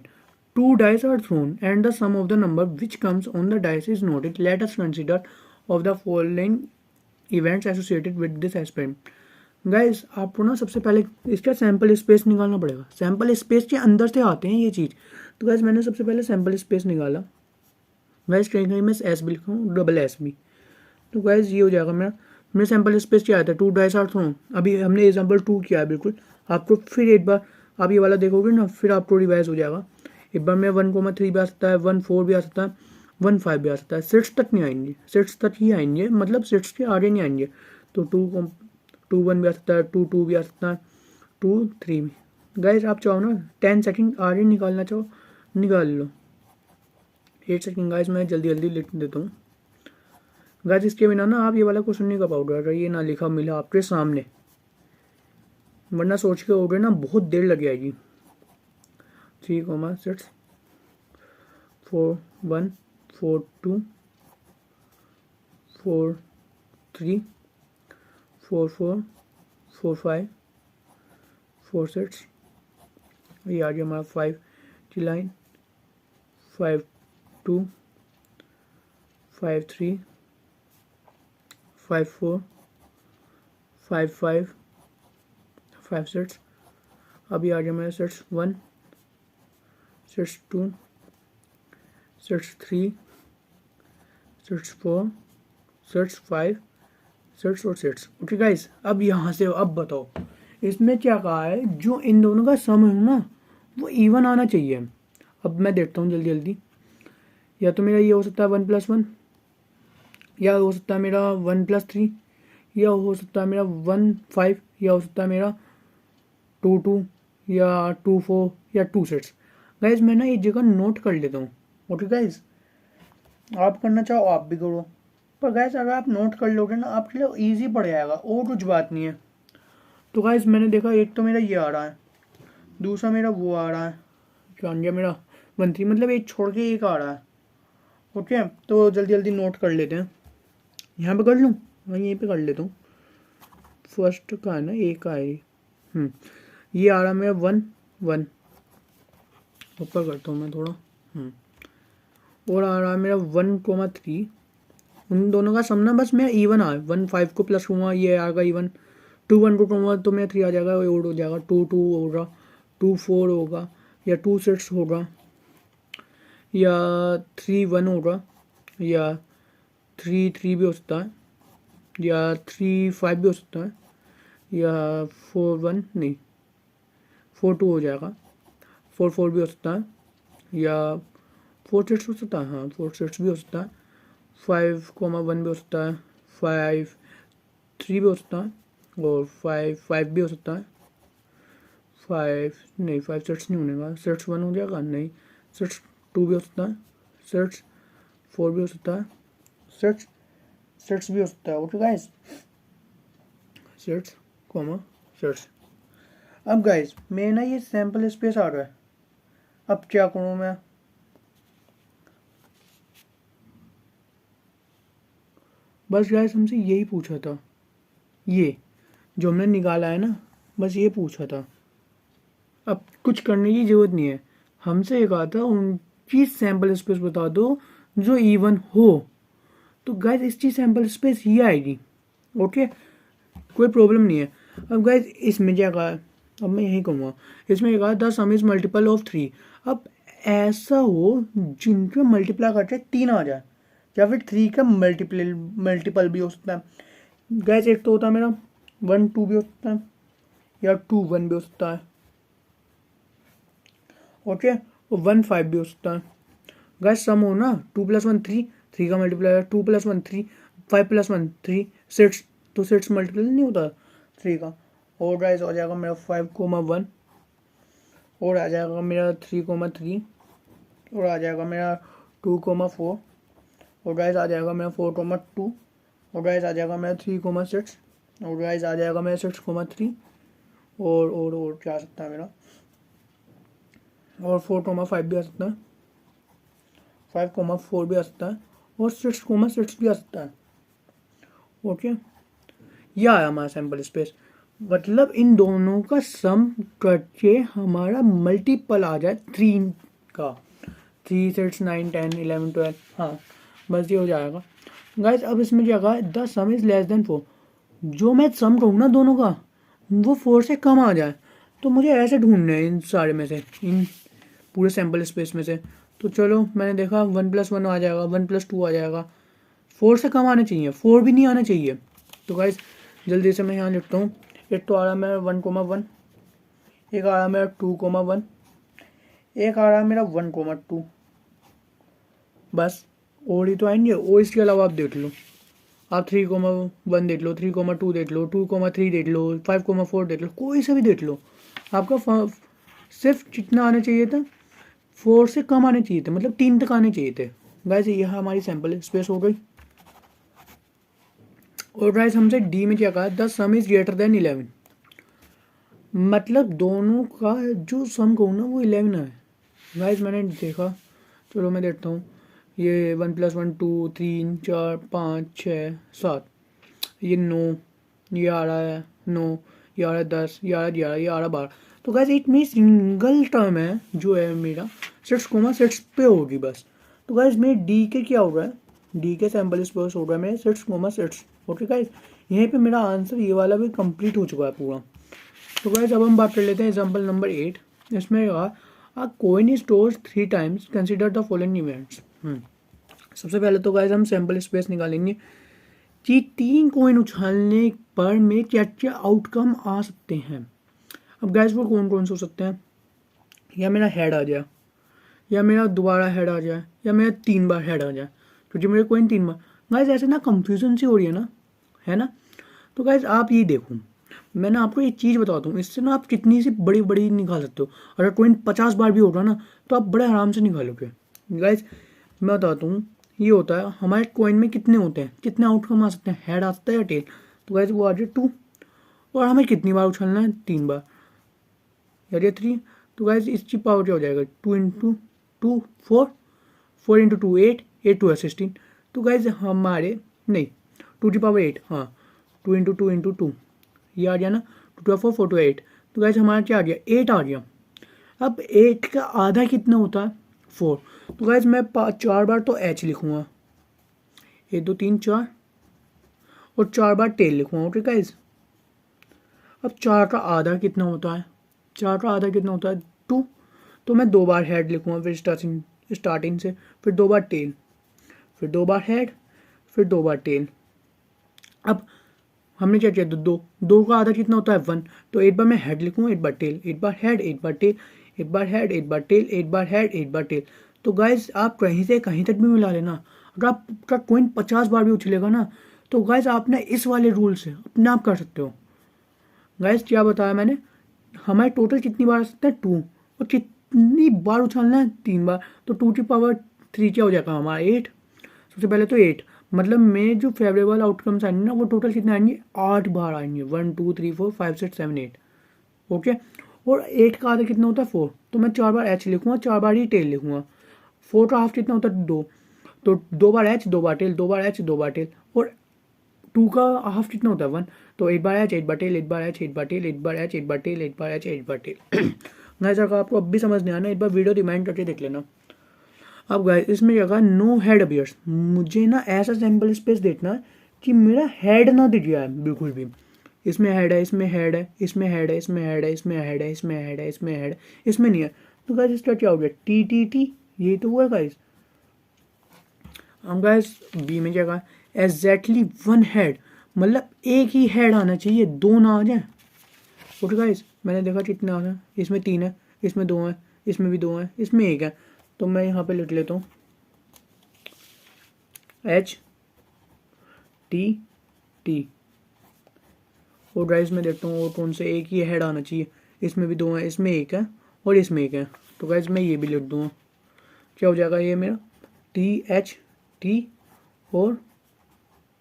2 dice are thrown and the sum of the number which comes on the dice is noted. Let us consider of the following events associated with this experiment. Guys आपको ना सबसे पहले इसका सैम्पल स्पेस निकालना पड़ेगा, sample space के अंदर से आते हैं ये चीज़। तो गाइस मैंने सबसे पहले सैम्पल स्पेस निकाला, गाइस कहीं कहीं मैं एस भी लिखा हूँ डबल एस भी, तो गाइस ये हो जाएगा मेरा सैम्पल स्पेस क्या आता है 2 dice are thrown। अभी हमने एग्जाम्पल 2 किया है बिल्कुल, आपको फिर एक बार आप ये वाला देखोगे ना फिर आपको रिवाइज हो जाएगा। एक बार में 1,3 भी आ सकता है, 1 4 भी आ सकता है, 1 5 भी आ सकता है, 6 तक नहीं आएंगे, 6 तक ही आएंगे, मतलब 6 के आगे नहीं आएंगे। तो 2 1 भी आ सकता है, 2 2 भी आ सकता है, 2 3 भी। गाइस आप चाहो ना 10 सेकंड आगे निकालना चाहो निकाल लो। 8 सेकंड गाइस मैं जल्दी जल्दी लिख देता हूँ। गाइस इसके बिना ना आप ये वाला क्वेश्चन नहीं कर पाओगे अगर ये ना लिखा मिला आपके सामने, वरना सोच के हो गए ना बहुत देर लग जाएगी। 3 6 4 1 4 2 4 3 4 4 4 5 4 6, ये आ गया हमारा 5 की लाइन, 5 2 5 3 5 4 5 5 5 6। अभी आ गया मेरा 6 1 sets 2, sets 3, sets 4, sets 5, sets और सेट्स। ओके गाइस, अब यहाँ से अब बताओ इसमें क्या कहा है, जो इन दोनों का सम है ना वो इवन आना चाहिए। अब मैं देखता हूँ जल्दी जल्दी, या तो मेरा ये हो सकता है 1+1, या हो सकता है मेरा 1+3, या हो सकता है मेरा 1-5, या हो सकता है मेरा 2-2, या 2-4, या 2 सेट्स। गाइज मैं ना एक जगह नोट कर लेता हूँ। ओके गाइज, आप करना चाहो आप भी करो, पर गाइज अगर आप नोट कर लोगे ना आपके लिए ईजी पड़ जाएगा, और कुछ बात नहीं है। तो गाइज मैंने देखा एक तो मेरा ये आ रहा है, दूसरा मेरा वो आ रहा है, जान गया मेरा 1-3, मतलब एक छोड़ के एक आ रहा है। ओके, तो जल्दी जल्दी नोट कर लेते हैं। यहाँ पे कर लूँ, मैं यहीं पे कर लेता हूँ। फर्स्ट का है ना, एक का है ये आ रहा है मेरा 1-1, ऊपर करता हूँ मैं थोड़ा। और आ रहा है मेरा 1,3, उन दोनों का सम ना बस मेरा इवन आ 1-5 को प्लस हुआ ये आएगा इवन, 2-1 को कहूँगा तो मेरा 3 आ जाएगा, और हो जाएगा 2-2 होगा, 2-4 होगा, या 2 सेट्स होगा, या 3-1 होगा, या 3-3 भी हो सकता है, या 3-5 भी हो सकता है, या 4-1 नहीं 4-2 हो जाएगा, 4-4 भी हो सकता है, या 4 सेट्स हो सकता है, हाँ 4 सेट्स भी हो सकता है, 5,1 भी हो सकता है, 5-3 भी हो सकता है, और 5-5 भी हो सकता है। 5 सेट्स नहीं होने का, सेट्स 1 हो जाएगा, नहीं सेट्स 2 भी हो सकता है, सेट्स 4 भी हो सकता है, सेट्स भी हो सकता है। Okay guys, sets sets. अब गाइस मेरे ना ये सैम्पल स्पेस आ रहा है, अब क्या करूँ मैं, बस गाइस हमसे यही पूछा था, ये जो हमने निकाला है ना बस ये पूछा था, अब कुछ करने की ज़रूरत नहीं है। हमसे ये कहा था उनकी सैम्पल स्पेस बता दो जो इवन हो, तो गाइस इसकी सैम्पल स्पेस ये आएगी। ओके, कोई प्रॉब्लम नहीं है। अब गाइस इसमें क्या कहा है, अब मैं यही कहूँगा, इसमें ये कहा the some is multiple of 3। अब ऐसा हो जिनके मल्टीप्लाई करके 3 आ जाए, या फिर 3 का मल्टीपल भी हो सकता है। गाइस एक तो होता है मेरा 1-2 भी हो सकता है, या 2-1 भी हो सकता है। ओके, और 1-5 भी हो सकता है। गाइस सम हो ना 2+1 3, 3 का मल्टीप्लाई 2+1 3, 5+1 3 सेट्स, तो सेट्स मल्टीप्लाई नहीं होता 3 का। और गाइस हो जाएगा मेरा 5,1, और आ जाएगा मेरा 3,3, और आ जाएगा मेरा 2,4, और गाइस आ जाएगा मेरा 4,2, और गाइस आ जाएगा मेरा 3,6, और गाइस आ जाएगा मेरा 6,3, और क्या आ सकता है मेरा, और 4,5 भी आ सकता है, 5,4 भी आ सकता है, और 6,6 भी आ सकता है। ओके, यह आया हमारा सैम्पल स्पेस, मतलब इन दोनों का सम करके हमारा मल्टीपल आ जाए 3 का, 3 सेट्स 9, 10, 11, 12, हाँ बस ये हो जाएगा। गाइस अब इसमें क्या कहा, the some is less than 4, जो मैं सम कहूँ ना दोनों का वो 4 से कम आ जाए, तो मुझे ऐसे ढूंढने हैं इन सारे में से, इन पूरे सैम्पल स्पेस में से। तो चलो मैंने देखा 1+1 आ जाएगा, 1+2 आ जाएगा, 4 से कम आने चाहिए, 4 भी नहीं आना चाहिए। तो गाइस जल्दी से मैं यहाँ लिखता हूँ, एक तो आ रहा है मेरा 1,1, एक आ रहा है मेरा 2,1, एक आ रहा है मेरा 1,2, बस और ही तो आएंगे। और इसके अलावा आप देख लो, आप 3,1 देख लो, 3,2 देख लो, 2,3 देख लो, 5,4 देख लो, कोई से भी देख लो, आपका सिर्फ जितना आना चाहिए था 4 से कम आने चाहिए थे, मतलब 3 तक आने चाहिए थे। गाइस यह हमारी सैम्पल स्पेस हो गई। और गाइस हमसे डी में क्या कहा, the some is greater than 11, मतलब दोनों का जो सम कहूँ ना वो 11 है। गाइस मैंने देखा, चलो मैं देखता हूँ, ये 1+1 2 3 4 5 6 7, ये 9, ये आ रहा है 9, ये आ रहा है 10, ये आ रहा है 11, ये आ रहा है 12। तो गाइस एक मेरी सिंगल टर्म है जो है मेरा सेट्स पे होगी बस। तो गाइस मेरे डी के क्या हो रहा है, डी के सैम्पल स्पेस हो रहा है मेरे सेट्स। ओके गाइस, यहीं पे मेरा आंसर ये वाला भी कंप्लीट हो चुका है पूरा। तो गाइस अब हम बात कर लेते हैं एग्जाम्पल नंबर 8। इसमें अ coin is tossed 3 times, consider the following events. सबसे पहले तो गाइस हम सैंपल स्पेस निकालेंगे कि 3 कॉइन उछालने पर में क्या क्या आउटकम आ सकते हैं। अब गाइस वो कौन कौन से हो सकते हैं, या मेरा हेड आ जाए, या मेरा दोबारा हेड आ जाए, या मेरा 3 बार हेड आ जाए, क्योंकि मेरे कॉइन 3 बार। गाइस ऐसे ना कंफ्यूजन सी हो रही है ना। तो गाइस आप ये देखो, मैं ना आपको एक चीज़ बताता हूँ, इससे ना आप कितनी सी बड़ी बड़ी निकाल सकते हो। अगर कॉइन 50 बार भी होगा ना तो आप बड़े आराम से निकालोगे। गाइस मैं बताता हूँ, ये होता है हमारे कॉइन में कितने होते हैं, कितने आउटकम आ सकते हैं, हेड आ सकता है या टेल। तो गाइस वो आ जाए 2, और हमें कितनी बार उछालना है, 3 बार, या 3। तो गाइस इसकी पावर क्या हो जाएगा, 2 इंटू 2 4, 4 इंटू 2 8, 8 2 16। तो गाइस हमारे नहीं 2 की पावर 8, हाँ 2 इंटू 2 इंटू 2, ये आ गया ना, 2 2 4 4 2 8। तो गाइस हमारा क्या आ गया, 8 आ गया। अब 8 का आधा कितना होता है, 4। तो गाइस मैं 4 बार तो एच लिखूंगा, 1 2 3 4, और 4 बार टेल लिखूंगा। ओके गाइस, अब 4 का आधा कितना होता है, 4 का आधा कितना होता है, 2। तो मैं 2 बार हेड लिखूंगा, फिर स्टार्टिंग से, फिर 2 बार टेल, फिर 2 बार हेड, फिर 2 बार टेल। अब हमने क्या किया, दो का आधा कितना होता है, 1। तो 8 बार मैं हेड लिखूंगा, 8 बार टेल, 8 बार हेड, 8 बार टेल, 8 बार हेड, 8 बार टेल, 8 बार हेड, 8 बार टेल। तो गाइस आप कहीं से कहीं तक भी मिला लेना। अगर आपका कॉइन 50 बार भी उछलेगा ना, तो गाइस आपने इस वाले रूल से अपने आप कर सकते हो। गाइस क्या बताया मैंने, हमारे टोटल कितनी बार आ सकता है, 2, और कितनी बार उछालना है, 3 बार। तो 2 की पावर 3 क्या हो जाएगा हमारा, 8। सबसे पहले तो 8, मतलब मेरे जो फेवरेबल आउटकम्स आएंगे ना वो टोटल कितने आएंगे, 8 बार आएंगे, 1 2 3 4 5 6 7 8। ओके, और 8 का आधा कितना होता है, 4। तो मैं 4 बार एच लिखूंगा, 4 बार ही टेल लिखूंगा। 4 का हाफ कितना होता है, 2। तो 2 बार एच, 2 बार टेल, 2 बार एच, 2 बार टेल। और 2 का हाफ कितना होता है, 1। तो 8 बार एच, 8 बार टेल, 8 बार एच, 8 बार टेल, 8 बार एच, 8 बार टेल, 8 बार एच, 8 बार टेल। गाइस अगर आपको अब भी समझ नहीं आना, एक बार वीडियो रिमाइंड करके देख लेना। अब गाइस इसमें क्या कहा, नो हेड अपियर्स, मुझे ना ऐसा सैंपल स्पेस देखना है कि मेरा हेड ना दिख गया है बिल्कुल भी। इसमें हेड है, इसमें हेड है, इसमें हेड है, इसमें हेड है, इसमें हेड है, इसमें हेड है, इसमें हेड है, इसमें नहीं है। तो गाइस इसका क्या हो गया, टी टी टी, ये तो हुआ है गाइस। अब गाइस बी में क्या कहा, एग्जैक्टली 1 हेड, मतलब एक ही हेड आना चाहिए, 2 ना आ जाए। ओके गाइस मैंने देखा कितने आ गए, इसमें 3 है, इसमें 2 है, इसमें भी 2 है, इसमें 1 है। तो मैं यहाँ पे लिख लेता हूँ एच टी टी। और गाइस मैं देखता हूँ और कौन से, एक ही हेड आना चाहिए, इसमें भी 2 है, इसमें 1 है, और इसमें 1 है। तो गाइस मैं ये भी लिख दूँगा, क्या हो जाएगा ये मेरा, टी एच टी और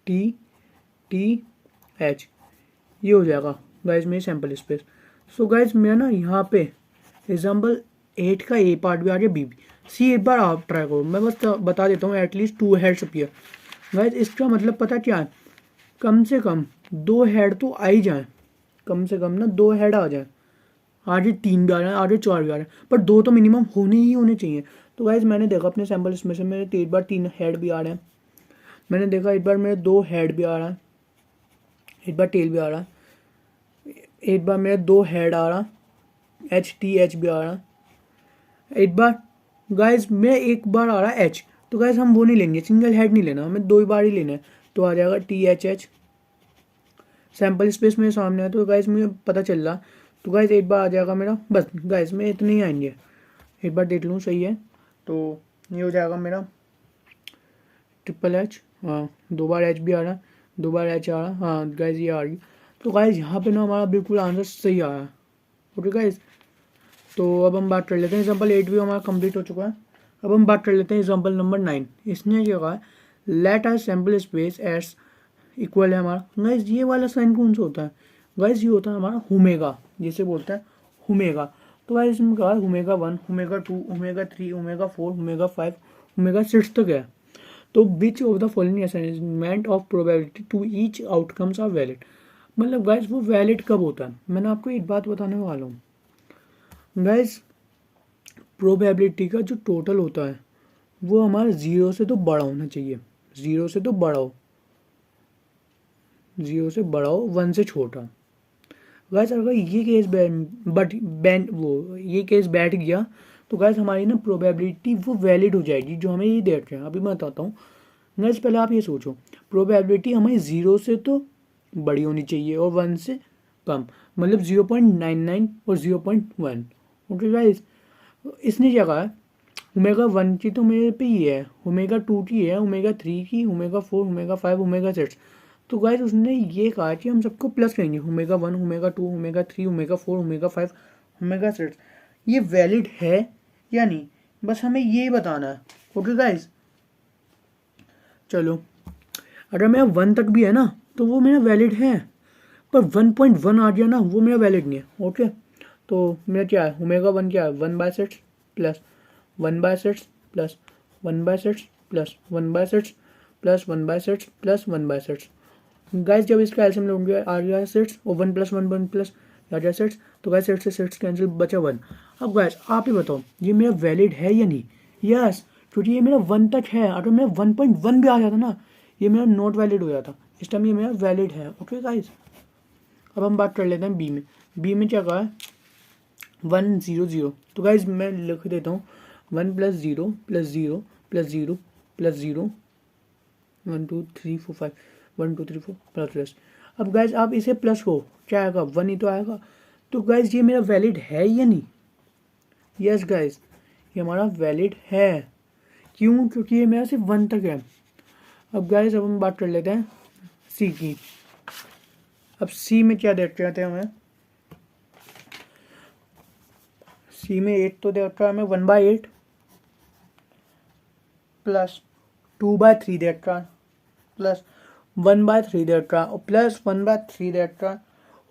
टी टी एच, ये हो जाएगा गाइस मेरी सैंपल स्पेस। सो गाइस मेरा ना यहाँ पे एग्जाम्पल 8 का ए पार्ट भी आ गया, बी भी, सी एक बार आप ट्राई करो। मैं बस बता देता हूँ, एटलीस्ट 2 हेड्स अपीयर। गाइस इसका मतलब पता क्या है, कम से कम 2 हेड तो आ ही जाए, कम से कम ना 2 हेड आ जाए, आगे 3 भी आ रहे हैं, आगे 4 भी आ रहे हैं, पर 2 तो मिनिमम होने ही होने चाहिए। तो गाइस मैंने देखा अपने सैंपल इसमें से मेरे एक बार 3 हेड भी आ रहे हैं, मैंने देखा एक बार मेरे 2 हेड भी आ रहा है, एक बार टेल भी आ रहा है, एक बार मेरा 2 हेड आ रहा, एच टी एच भी आ रहा, एक बार गाइस मैं एक बार आ रहा है एच। तो गाइस हम वो नहीं लेंगे, सिंगल हेड नहीं लेना, हमें 2 बार ही लेना है। तो आ जाएगा T H H, sample space मेरे सामने है तो गाइस मुझे पता चल रहा। तो गाइस एक बार आ जाएगा मेरा, बस गाइस में इतने ही आएंगे, एक बार देख लूँ सही है। तो ये हो जाएगा मेरा ट्रिपल एच, हाँ 2 बार एच भी आ रहा, 2 बार एच आ रहा, हाँ गाइस ये आ रही। तो गाइस यहाँ पे ना हमारा बिल्कुल आंसर सही आया। ओके गाइस, तो अब हम बात कर लेते हैं, एग्जाम्पल 8 भी हमारा कंप्लीट हो चुका है। अब हम बात कर लेते हैं एग्जाम्पल नंबर 9। इसने क्या कहा, let are sample space S equal है हमारा। गाइस ये वाला साइन कौन सा होता है, गाइस ये होता है हमारा ओमेगा, जिसे बोलते हैं ओमेगा। तो गाइस इसमें कहा omega 1, omega 2, omega 3, omega 4, omega 5, omega 6 तक है। तो which of the following assignment of probability to each outcomes are valid, मतलब गाइस वो वैलिड कब होता है। मैंने आपको एक बात बताने वाला हूँ गाइस, प्रोबेबिलिटी का जो टोटल होता है वो हमारा 0 से तो बड़ा होना चाहिए, 0 से तो बड़ा हो, 0 से बड़ा हो, 1 से छोटा। गाइस अगर ये केस ये केस बैठ गया तो गाइस हमारी ना प्रोबेबिलिटी वो वैलिड हो जाएगी जो हमें ये दे रखे हैं। अभी मैं बताता हूँ गाइस, पहले आप ये सोचो प्रोबेबिलिटी हमारी 0 से तो बड़ी होनी चाहिए और 1 से कम, मतलब 0.99 और 0.1। ओके गाइस, इसने क्या कहा, ओमेगा 1 की तो मेरे पे ही है, ओमेगा 2 की है, ओमेगा 3 की, ओमेगा 4, ओमेगा 5, ओमेगा 6। तो गाइस उसने ये कहा कि हम सबको प्लस करेंगे, omega 1, omega 2, omega 3, omega 4, omega 5, omega 6। ये वैलिड है या नहीं, बस हमें ये बताना है। ओके गाइस, चलो अगर मेरा 1 तक भी है ना तो वो मेरा वैलिड है, पर 1.1 आ गया ना वो मेरा वैलिड नहीं है। ओके, तो मेरा क्या है, ओमेगा 1 क्या है, 1/6 plus 1/6 plus 1/6 plus 1/6 plus 1/6 plus 1/6। Guys जब इसका एल्सियम लोगे आ गया 6 और 1+1 आ गया 6, तो गाइस 6 से 6 कैंसिल, बचा 1। अब गाइस आप ही बताओ ये मेरा वैलिड है या नहीं। यस, क्योंकि ये मेरा 1 तक है, अगर मेरा 1.1 भी आ जाता ना ये मेरा नॉट वैलिड हो जाता, इस टाइम ये मेरा वैलिड है। ओके गाइस, अब हम बात कर लेते हैं बी में। बी में क्या कहा है, 1 0 0। तो गाइज मैं लिख देता हूँ 1 + 0 + 0 + 0 + 0 1 2 3 4 5 1 2 3 4 प्लस। अब गाइज आप इसे प्लस को क्या आएगा, 1 ही तो आएगा। तो गाइज ये मेरा वैलिड है या नहीं। यस गाइज, ये हमारा वैलिड है। क्यों, क्योंकि ये मेरा सिर्फ 1 तक है। अब गाइज अब हम बात कर लेते हैं सी की। अब सी में क्या देखते हैं हमें, सी में 8 तो देखता है हमें 1/8 प्लस 2/3 देखता है प्लस 1/3 देखता है और प्लस 1/3 देखता है।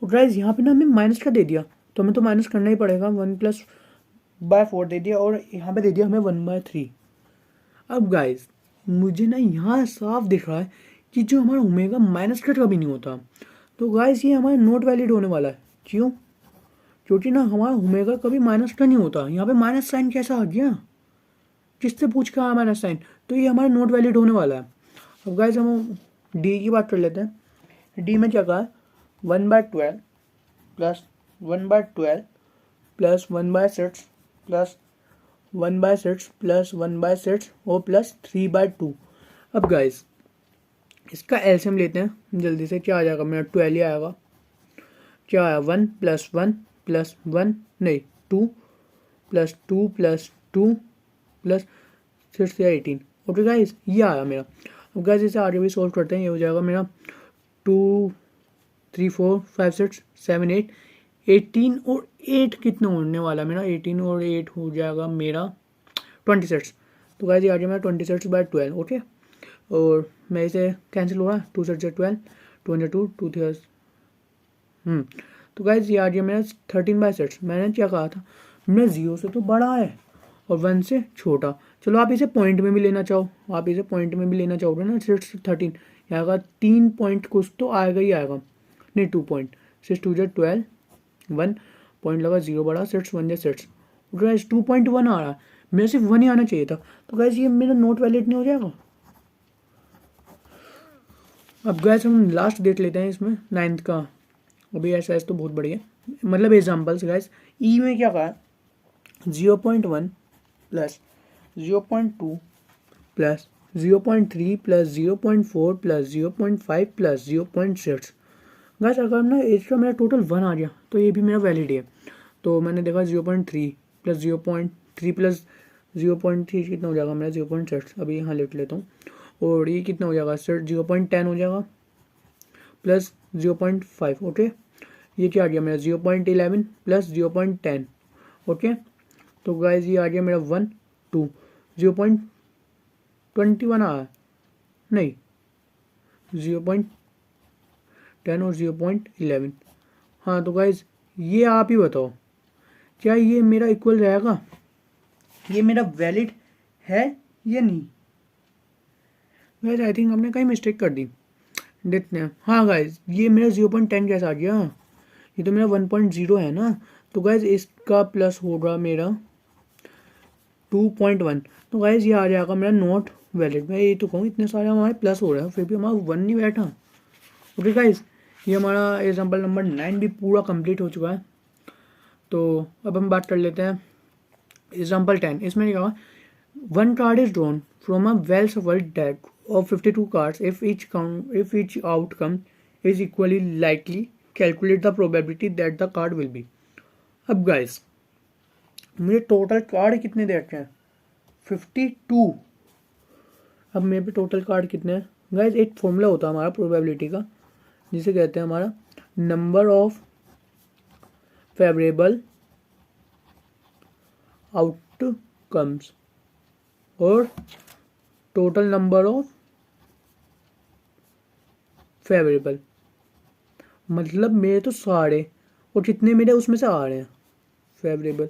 और गाइज यहाँ पे ना हमें माइनस का दे दिया, तो हमें तो माइनस करना ही पड़ेगा। 1+/4 दे दिया और यहाँ पे दे दिया हमें 1/3। अब गाइज मुझे ना यहाँ साफ दिख रहा है कि जो हमारा ओमेगा माइनस का कभी नहीं होता, तो गाइज ये हमारा नॉट वैलिड होने वाला है। क्यों, क्योंकि ना हमारा ओमेगा कभी माइनस का नहीं होता। यहाँ पे माइनस साइन कैसा आ गया, किससे पूछ के आया माइनस साइन, तो ये हमारा नॉट वैलिड होने वाला है। अब गाइज हम डी की बात कर लेते हैं। डी में क्या कहा है, 1/12 प्लस 1/12 प्लस 1/6 प्लस 1/6 प्लस 1/6 और प्लस 3/2। अब गाइज इसका एलसीएम लेते हैं जल्दी से, क्या आ जाएगा मेरा 12 ही आएगा। क्या आया, 1 + 1 + 1 नहीं 2 + 2 + 2 + 6 या 18। ओके गाइज ये आया मेरा। अब गाइज इसे आगे भी सोल्व करते हैं, ये हो जाएगा मेरा 2 3 4 5 6 7 8 18 और 8 कितना होने वाला मेरा, 18 और 8 हो जाएगा मेरा 26। तो गाइज ये आ गया मेरा 26/12। ओके, और मैं इसे कैंसिल हो रहा है, 2 6 12 2 2 2 3 तो गाइज ये आ गया मेरा 13/6। मैंने क्या कहा था, मेरा 0 से तो बड़ा है और 1 से छोटा। चलो आप इसे पॉइंट में भी लेना चाहो, आप इसे पॉइंट में भी लेना चाहोगे ना, 6 13 आएगा, 3 पॉइंट कुछ तो आएगा ही आएगा, नहीं 2 पॉइंट, 6 2 12 1 पॉइंट लगा, 0 बड़ा, 6 1 6 गाइज 2.1 आ रहा है, मेरा सिर्फ 1 ही आना चाहिए था। तो गाइज ये मेरा नॉट वैलिड नहीं हो जाएगा। अब गाइज हम लास्ट देख लेते हैं इसमें 9th का। अभी ऐसा तो बहुत बढ़िया, मतलब एग्जाम्पल्स गाइज। ई में क्या कहा, 0.1 plus 0.2 plus 0.3 plus 0.4 plus 0.5 plus 0.6। Guys अगर ना इसका मेरा टोटल 1 आ गया तो ये भी मेरा वैलिड है। तो मैंने देखा 0.3 प्लस 0.3 प्लस 0.3 कितना हो जाएगा मेरा 0.6। अभी यहाँ लिख लेता हूँ, और ये कितना हो जाएगा सर 0.10 हो जाएगा प्लस 0.5। ओके, ये क्या आ गया मेरा 0.11 प्लस 0.10। ओके, तो गाइज ये आ गया मेरा 1 2 0.21 आया, नहीं 0.10 और 0.11। हाँ तो गाइज ये आप ही बताओ क्या ये मेरा इक्वल रहेगा, ये मेरा वैलिड है या नहीं। गाइज आई थिंक हमने कहीं मिस्टेक कर दी, देखते हैं। हाँ गाइज ये मेरा 0.10 कैसा आ गया, ये तो मेरा 1.0 है ना, तो गाइज इसका प्लस होगा मेरा 2.1। तो गाइज ये आ जाएगा मेरा नॉट वैलिड। मैं ये तो कहूँ इतने सारे हमारे प्लस हो रहे हैं फिर भी हमारा 1 नहीं बैठा। ओके गाइज, ये हमारा एग्जाम्पल नंबर 9 भी पूरा कंप्लीट हो चुका है। तो अब हम बात कर लेते हैं एग्जाम्पल 10, इसमें क्या, one card is drawn from a well shuffled deck of 52 cards if each outcome is equally likely calculate the probability that the card will be. अब गाइस मुझे टोटल कार्ड कितने दे रखे हैं, 52। अब मेरे पे टोटल कार्ड कितने हैं गाइस, एक फॉर्मूला होता है हमारा प्रोबेबिलिटी का, जिसे कहते हैं हमारा नंबर ऑफ फेवरेबल आउटकम्स और टोटल नंबर ऑफ फेवरेबल। मतलब मेरे तो सारे और जितने मेरे उसमें से आ रहे हैं फेवरेबल,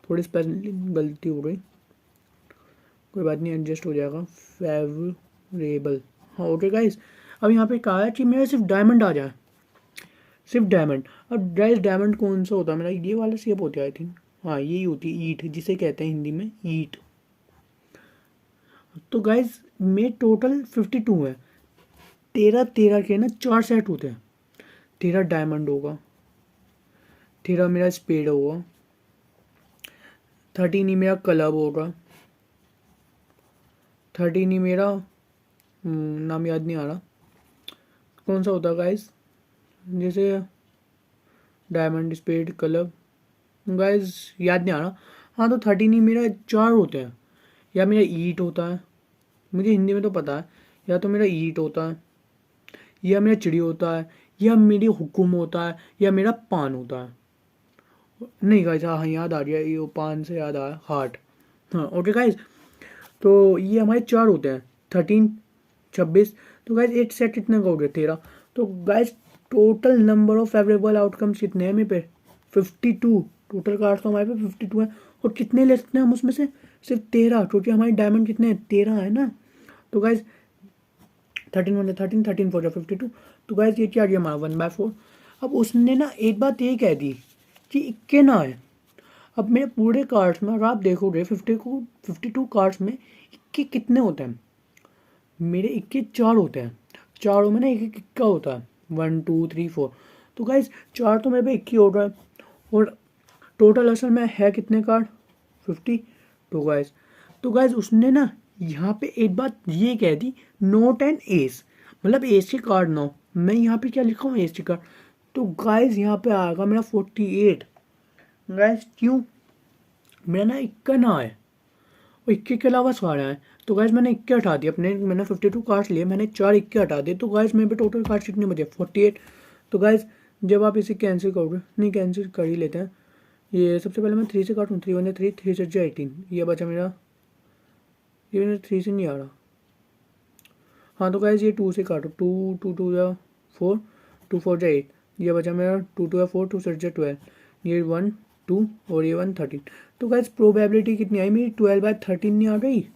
थोड़ी स्पेलिंग गलती हो गई, कोई बात नहीं, एडजस्ट हो जाएगा। फेवरेबल, हाँ ओके गाइस। अब यहाँ पे कहा है कि मेरा सिर्फ डायमंड आ जाए, सिर्फ डायमंड। अब गाइस डायमंड कौन सा होता है मेरा, ये वाला शेप होती है आई थिंक, हाँ यही होती है ईट, जिसे कहते हैं हिंदी में ईट। तो गाइस मेरे टोटल 52 है, 13 के ना 4 सेट होते हैं, 13 डायमंड होगा, 13 मेरा स्पेड होगा, 13 ही मेरा क्लब होगा, 13 ही मेरा नाम याद नहीं आ रहा कौन सा होता है गाइस, जैसे डायमंड स्पेड क्लब, गाइस याद नहीं आ रहा। हाँ तो 13 ही मेरा 4 होते हैं, या मेरा ईट होता है, मुझे हिंदी में तो पता है, या तो मेरा ईट होता है, या मेरा चिड़ी होता है, या मेरी हुकुम होता है, या मेरा पान होता है। नहीं गाइस, हाँ याद आ गया, ये पान से याद आया हार्ट। हाँ ओके गाइस, तो ये हमारे 4 होते हैं, 13 26। तो गाइस एक सेट कितने का हो गया, 13। तो guys total number of favourable outcomes कितने हैं मेरे पे, 52। टोटल कार्ड्स तो हमारे पे 52 है, और कितने ले सकते हैं हम उसमें से, सिर्फ 13, क्योंकि हमारे डायमंड कितने हैं, 13 है ना। तो गाइस 13 1 13, 13 4 52। तो गाइस ये क्या आ गया हमारा 1/4। अब उसने ना एक बात ये कह दी कि इक्के ना है। अब मेरे पूरे कार्ड्स में अगर आप देखोगे 52 कार्ड्स में इक्के कितने होते हैं, मेरे इक्के 4 होते हैं, चारों में ना एक एक इक्का होता है, 1 2 3 4। तो गाइस 4 तो मेरे पे इक्की हो रहा है, और टोटल असल में है कितने कार्ड, 50। तो गाइस उसने ना यहाँ पे एक बात ये कह दी, नोट एंड एस, मतलब एस के कार्ड ना हो। मैं यहाँ पे क्या लिखा हूँ, एस के कार्ड। तो गाइस यहाँ पे आएगा मेरा 48। गाइस क्यों, मेरा ना इक्का ना है, और इक्के के अलावा सारे हैं। तो गाइस मैंने इक्के हटा दिए अपने, मैंने 52 कार्ड्स लिए, मैंने 4 इक्के हटा दिए। तो गाइस मेरे पे टोटल कार्ड्स कितने बचे, 48। तो गाइस जब आप इसे कैंसिल करोगे, नहीं कैंसिल कर ही लेते हैं, ये सबसे पहले मैं 3 से काटूँ, 3 1 3, 3 6 18, ये बचा मेरा, ये मेरा 3 से नहीं आ रहा। हाँ तो गाइस ये 2 से काटो, 2 2 2 या 4, 2 4 जा 8, ये बचा मेरा 2 2 या 4, 2 6 जा 12, ये 1 2 और ये 1 13। तो गाइस प्रोबेबिलिटी कितनी आई मेरी, 12/13 नहीं आ गई।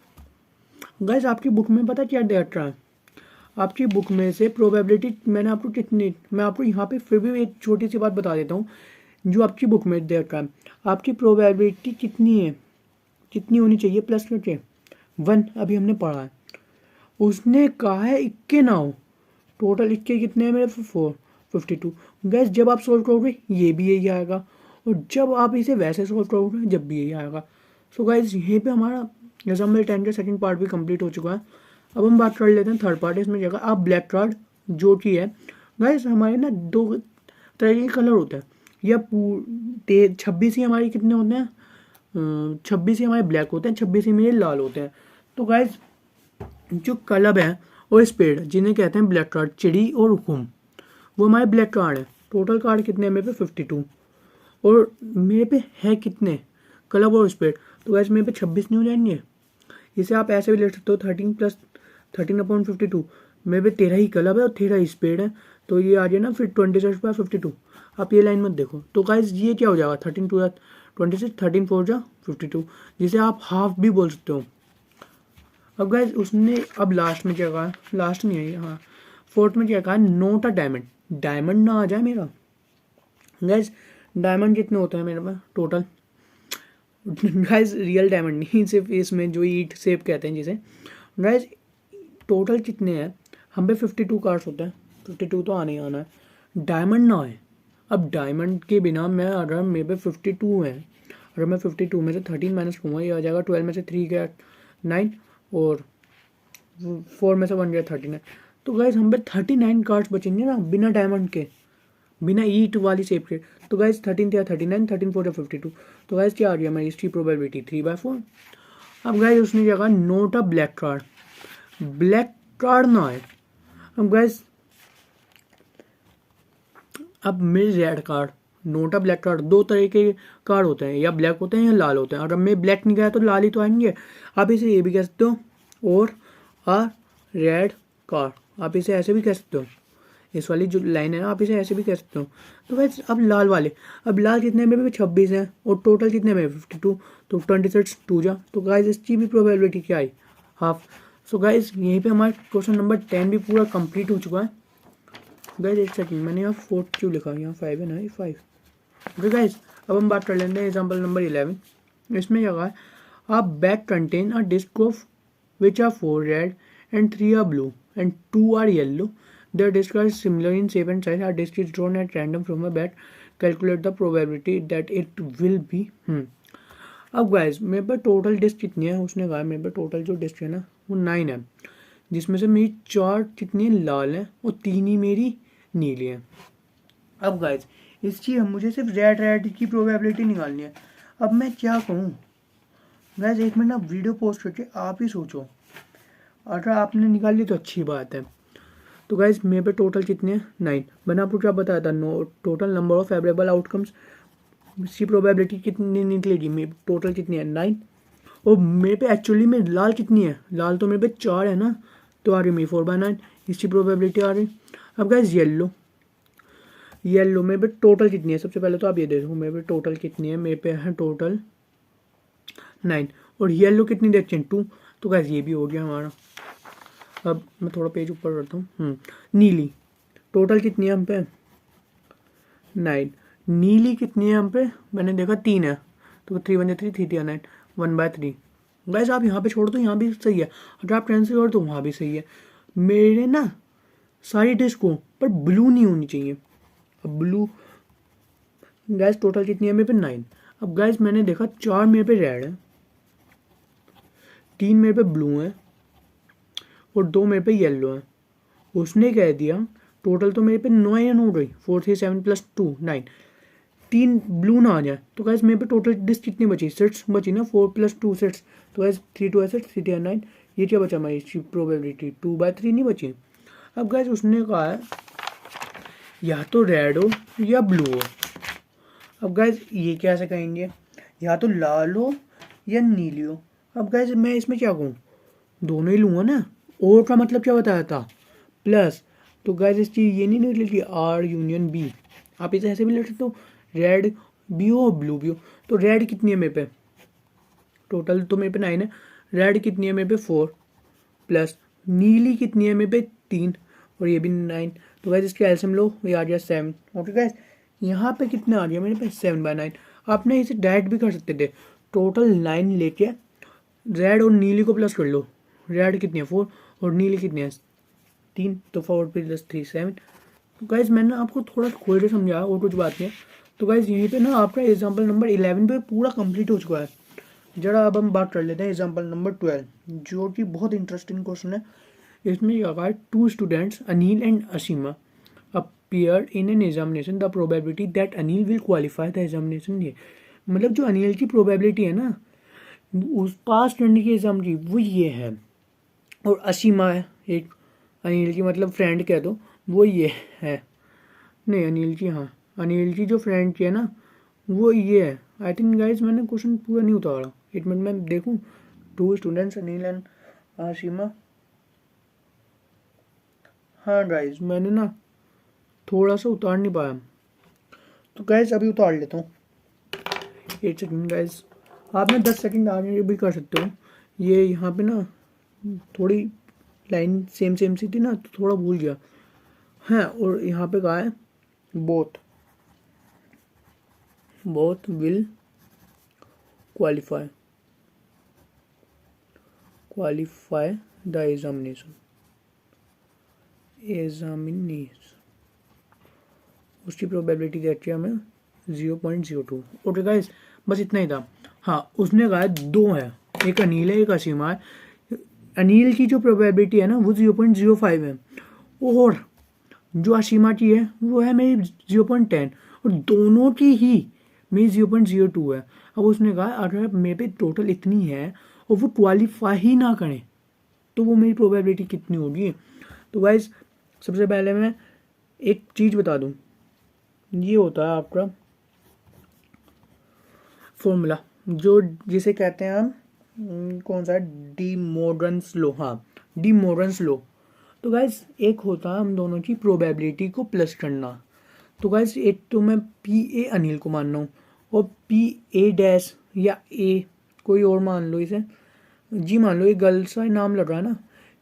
गाइस आपकी बुक में पता क्या दे रहा है, आपकी बुक में से प्रोबेबिलिटी मैंने आपको कितनी, मैं आपको यहाँ पे फिर भी एक छोटी सी बात बता देता हूँ, जो आपकी बुक में दे रखा है, आपकी प्रोबेबिलिटी कितनी है, कितनी होनी चाहिए, प्लस करके 1, अभी हमने पढ़ा है। उसने कहा है इक्के ना हो, टोटल इक्के कितने हैं मेरे, 52। गैस जब आप सोल्व करोगे ये भी यही आएगा, और जब आप इसे वैसे सोल्व करोगे जब भी यही आएगा। सो गाइज यहीं पे हमारा एग्जाम्पल 10 का सेकंड पार्ट भी कंप्लीट हो चुका है। अब हम बात कर लेते हैं थर्ड पार्ट। इसमें जगह आप ब्लैक कार्ड जो कि है गाइज, हमारे ना 2 तरह के कलर होते हैं, या 26 ही हमारे कितने होते हैं, 26 ही हमारे ब्लैक होते हैं, 26 ही मेरे लाल होते हैं। तो गाइज जो क्लब है और स्पेड जिन्हें कहते हैं ब्लैक कार्ड, चिड़ी और हुकुम, वो हमारे ब्लैक कार्ड है। टोटल कार्ड कितने हैं मेरे पे, 52, और मेरे पे है कितने, क्लब और स्पेड। तो गाइस मेरे पे 26 नहीं हो जाएंगे, इसे आप ऐसे भी ले सकते हो 13 + 13/52। मेरे पे 13 ही क्लब है और 13 ही स्पेड है, तो ये आ जाए ना फिर 26/52। आप ये लाइन मत देखो। तो गाइस ये क्या हो जाएगा, 13 2 26, 13 4 जा 52, जिसे आप हाफ भी बोल सकते हो। अब गाइस उसने अब लास्ट में क्या कहा, लास्ट नहीं है, हाँ फोर्थ में क्या कहा, नोट अ डायमंड, डायमंड ना आ जाए मेरा। गाइस डायमंड कितने होते हैं मेरे पास टोटल, गाइस रियल डायमंड नहीं, सिर्फ इसमें जो ईट शेप कहते हैं जिसे। गाइस टोटल कितने हैं, हम पे 52 कार्ड्स होते हैं, 52 तो आने ही आना है, डायमंड ना है। अब डायमंड के बिना मैं अगर मेरे पे 52 है, अगर मैं 52 में से 13 माइनस करूँगा, ये आ जाएगा 12 में से 3 गया 9 और 4 में से 1 गया 39। तो गाइज हम पे 39 कार्ड्स बचेंगे ना बिना डायमंड के, बिना ईट वाली शेप के। तो गाइज 13 या 39, 13 4 52। तो गाइज क्या आ गया हमारी इसकी प्रोबेबिलिटी 3/4। अब गाइज उसने क्या कहा, नोट अ ब्लैक कार्ड, ब्लैक कार्ड ना आए। अब गाइज अब मेरे रेड कार्ड, नोट अ ब्लैक कार्ड, दो तरह के कार्ड होते हैं, या ब्लैक होते हैं या लाल होते हैं। और अब मैं ब्लैक नहीं गया तो लाल ही तो आएंगे। आप इसे ये भी कह सकते हो, और आ रेड कार्ड, आप इसे ऐसे भी कह सकते हो। इस वाली जो लाइन है ना, आप इसे ऐसे भी कह सकते हो। तो गाइस अब लाल वाले, अब लाल कितने में 26 है और टोटल कितने में 52, तो 26 2 जा। तो गाइस इसकी भी प्रोबेबिलिटी क्या आई, हाफ। सो गाइस यहीं पे हमारा क्वेश्चन नंबर 10 भी पूरा कंप्लीट हो चुका है। गाइस एक सेकंड, मैंने यहाँ 4 क्यों लिखा, यहाँ 5 है ना, ये 5। ओके गाइस अब हम बात कर लेते हैं एग्जाम्पल नंबर 11। इसमें क्या कहा है, a bag contain a disc of which are 4 red and 3 are blue and 2 are yellow. The discs are similar in shape and size. A disc is drawn at random from a bag. Calculate the probability that it will be. अब guys मेरे पास total disc कितनी है, उसने कहा मेरे पास total जो disc है ना वो 9 है, जिसमें से मेरी 4 कितनी लाल हैं और 3 ही मेरी नीली हैं। अब गाइस इसकी मुझे सिर्फ रेड की प्रोबेबिलिटी निकालनी है। अब मैं क्या कहूँ गाइस, एक मिनट ना वीडियो पोस्ट करके आप ही सोचो, अगर आपने निकाल ली तो अच्छी बात है। तो गाइस मेरे पे टोटल कितने हैं 9। मैंने आपको क्या बताया था, total number of favourable outcomes, इसकी प्रोबेबिलिटी कितनी निकलेगी, मेरे टोटल कितनी है 9। और मेरे पे एक्चुअली में लाल कितनी है, लाल तो मेरे पे 4 है ना, तो आ रही मेरी 4/9, इसकी प्रोबेबिलिटी आ रही। अब गाइस येल्लो मेरे पे टोटल कितनी है, सबसे पहले तो आप ये देखो मेरे पे टोटल कितनी है, मेरे पे है टोटल 9 और येलो कितनी देखते हैं 2। तो गाइस ये भी हो गया हमारा। अब मैं थोड़ा पेज ऊपर करता हूँ। नीली टोटल कितनी है हम पे 9, नीली कितनी है हम पे, मैंने देखा 3 है, तो 3 1 3 3 9 1/3। गाइस आप यहाँ पे छोड़ दो, यहाँ भी सही है, अगर आप कैंसिल कर दो वहाँ भी सही है। मेरे ना सारी डिस्क को पर ब्लू नहीं होनी चाहिए। अब ब्लू गाइस टोटल कितनी है मेरे पे 9। अब गाइस मैंने देखा 4 मेरे पे रेड है, 3 मेरे पे ब्लू है और 2 मेरे पे येलो है। उसने कह दिया टोटल तो मेरे पे 9 या 9 रही, 4 3 7 + 2 9, 3 ब्लू ना आ जाए। तो गाइस मेरे पे टोटल डिस्क कितनी बची, सेट्स बची ना, 4 + 2 सेट्स। तो गाइस 3 2 सेट्स 3 3 9, ये क्या बचा हमारी इसकी प्रोबेबिलिटी 2/3 नहीं बची। अब गाइस उसने कहा है या तो रेड हो या ब्लू हो। अब गाइस ये कैसे कहेंगे, या तो लाल हो या नीली हो। अब गाइस मैं इसमें क्या कहूँ, दोनों ही लूँगा ना, और का मतलब क्या बताया था प्लस। तो गाइस इस चीज़ ये नहीं निकलेगी आर यूनियन बी, आप इसे ऐसे भी लिख सकते हो, रेड भी हो ब्लू भी हो। तो रेड कितनी है मेरे पे, टोटल तो मेरे पे 9 है, रेड कितनी है मेरे पे 4 प्लस नीली कितनी है मेरे पे 3 और ये भी 9। तो गाइस इसके एलसीएम लो, ये आ गया 7। ओके गाइस यहाँ पे कितना आ गया मेरे पे 7/9। आपने इसे डायरेक्ट भी कर सकते थे, टोटल 9 लेके रेड और नीली को प्लस कर लो, रेड कितनी है 4 और नीली कितनी है 3, तो 4 + 3 7। तो गाइज मैंने आपको थोड़ा खोल के समझाया और कुछ बात नहीं है। तो गाइज यहीं पे ना आपका एग्जांपल नंबर 11 पे पूरा कंप्लीट हो चुका है। जरा अब हम बात कर लेते हैं एग्जांपल नंबर 12, जो कि बहुत इंटरेस्टिंग क्वेश्चन है। इसमें क्या कहा है, 2 students Anil and Asima appeared in an examination, the probability that Anil will qualify the examination। ये मतलब जो अनिल की प्रोबेबिलिटी है ना उस पास करने की एग्जाम की, वो ये है। और असीमा है एक अनिल की मतलब फ्रेंड कह दो, वो ये है। नहीं अनिल की, हाँ अनिल की जो फ्रेंड की है ना वो ये है। आई थिंक गाइज मैंने क्वेश्चन पूरा नहीं उतारा, एक मिनट में देखूँ। 2 स्टूडेंट्स अनिल एंड असीमा, हाँ गाइज मैंने ना थोड़ा सा उतार नहीं पाया, तो गाइज अभी उतार लेता हूँ। 8 सेकेंड गाइज, आप ना 10 सेकेंड आगे भी कर सकते हो। ये यहाँ पे ना थोड़ी लाइन सेम सी थी ना, तो थोड़ा भूल गया। हाँ और यहाँ पे कहा है both will qualify the examination उसकी प्रोबेबिलिटी देखी है हमें 0.02। ओके गाइस बस इतना ही था। हाँ, उसने कहा 2 है, एक अनिल है एक असीमा है। अनिल की जो प्रोबेबिलिटी है ना वो 0.05 है, और जो असीमा की है वो है मेरी 0.10, और दोनों की ही मेरी 0.02 है। अब उसने कहा अगर मेरे पे टोटल इतनी है और वो क्वालिफाई ही ना करें तो वो मेरी प्रोबेबिलिटी कितनी होगी। तो गाइस सबसे पहले मैं एक चीज़ बता दूं, ये होता है आपका फॉर्मूला जो जिसे कहते हैं हम कौन सा, डी मॉर्गन्स लॉ। हाँ, डी मॉर्गन्स लॉ। तो गाइस एक होता है हम दोनों की प्रोबेबिलिटी को प्लस करना। तो गाइस एक तो मैं पी ए अनिल को मान रहा हूँ, और पी ए डैश या ए कोई और मान लो, इसे जी मान लो, ये गर्ल सा नाम लग रहा है ना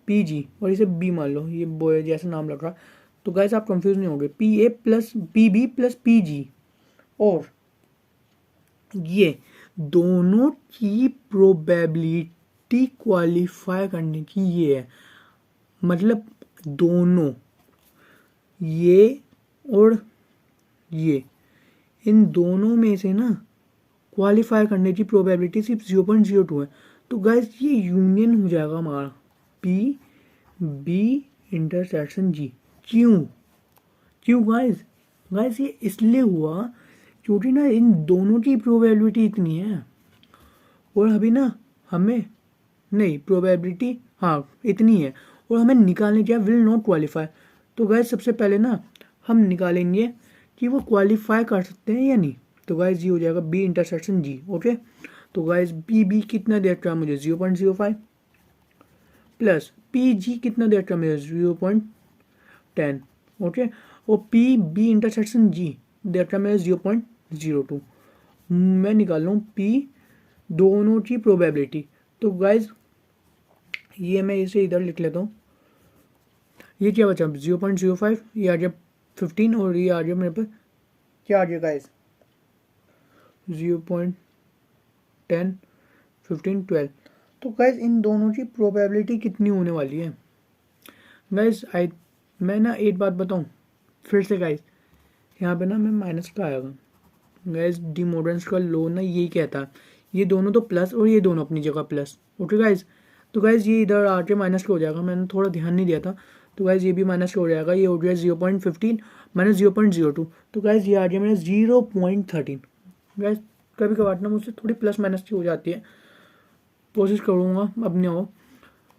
पी जी, और इसे बी मान लो, ये बॉय जैसा नाम लग रहा है। तो गाइस आप कंफ्यूज नहीं होंगे, P A plus P B plus P G, और ये दोनों की प्रोबेबिलिटी क्वालिफाई करने की ये है, मतलब दोनों ये और ये, इन दोनों में से ना क्वालिफाई करने की प्रोबेबिलिटी सिर्फ 0.02 है। तो गाइस ये यूनियन हो जाएगा हमारा पी बी इंटरसेक्शन जी। क्यों क्यों गाइस? गाइस ये इसलिए हुआ क्योंकि ना इन दोनों की प्रोबेबिलिटी इतनी है, और अभी ना हमें नहीं प्रोबेबिलिटी हाँ इतनी है, और हमें निकालने क्या, विल नॉट क्वालिफाई। तो गाइस सबसे पहले ना हम निकालेंगे कि वो क्वालिफाई कर सकते हैं या नहीं। तो गाइस ये हो जाएगा बी इंटरसेक्शन जी। ओके, तो गाइस बी बी कितना दे रहा है मुझे 0.05, प्लस पी जी कितना दे रहा है मुझे 0.10। ओके, और पी बी इंटरसेक्शन जी दे रहा है मुझे 0.02। मैं निकाल लूँ पी दोनों की प्रोबेबिलिटी। तो गाइस ये मैं इसे इधर लिख लेता हूँ, ये क्या बचा 0.05, ये आ गया 15, और ये आ गया मेरे पास क्या आ गया गाइस 0.10 15 12। तो गाइस इन दोनों की प्रोबेबिलिटी कितनी होने वाली है गाइस? मैं ना एक बात बताऊँ फिर से गाइस, यहाँ पे ना मैं माइनस का आएगा गाइस, डी मॉर्गन्स का लॉ ना यही कहता है, ये दोनों तो प्लस और ये दोनों अपनी जगह प्लस। ओके गाइस, तो गाइस ये इधर आके माइनस का हो जाएगा, मैंने थोड़ा ध्यान नहीं दिया था। तो गाइस ये भी माइनस का हो जाएगा, ये हो गया 0.15 माइनस 0.02। तो गाइस ये आ गया मेरा 0.13। गाइस कभी कभार ना मुझसे थोड़ी प्लस माइनस की हो जाती है, कोशिश करूँगा अब नहीं हो।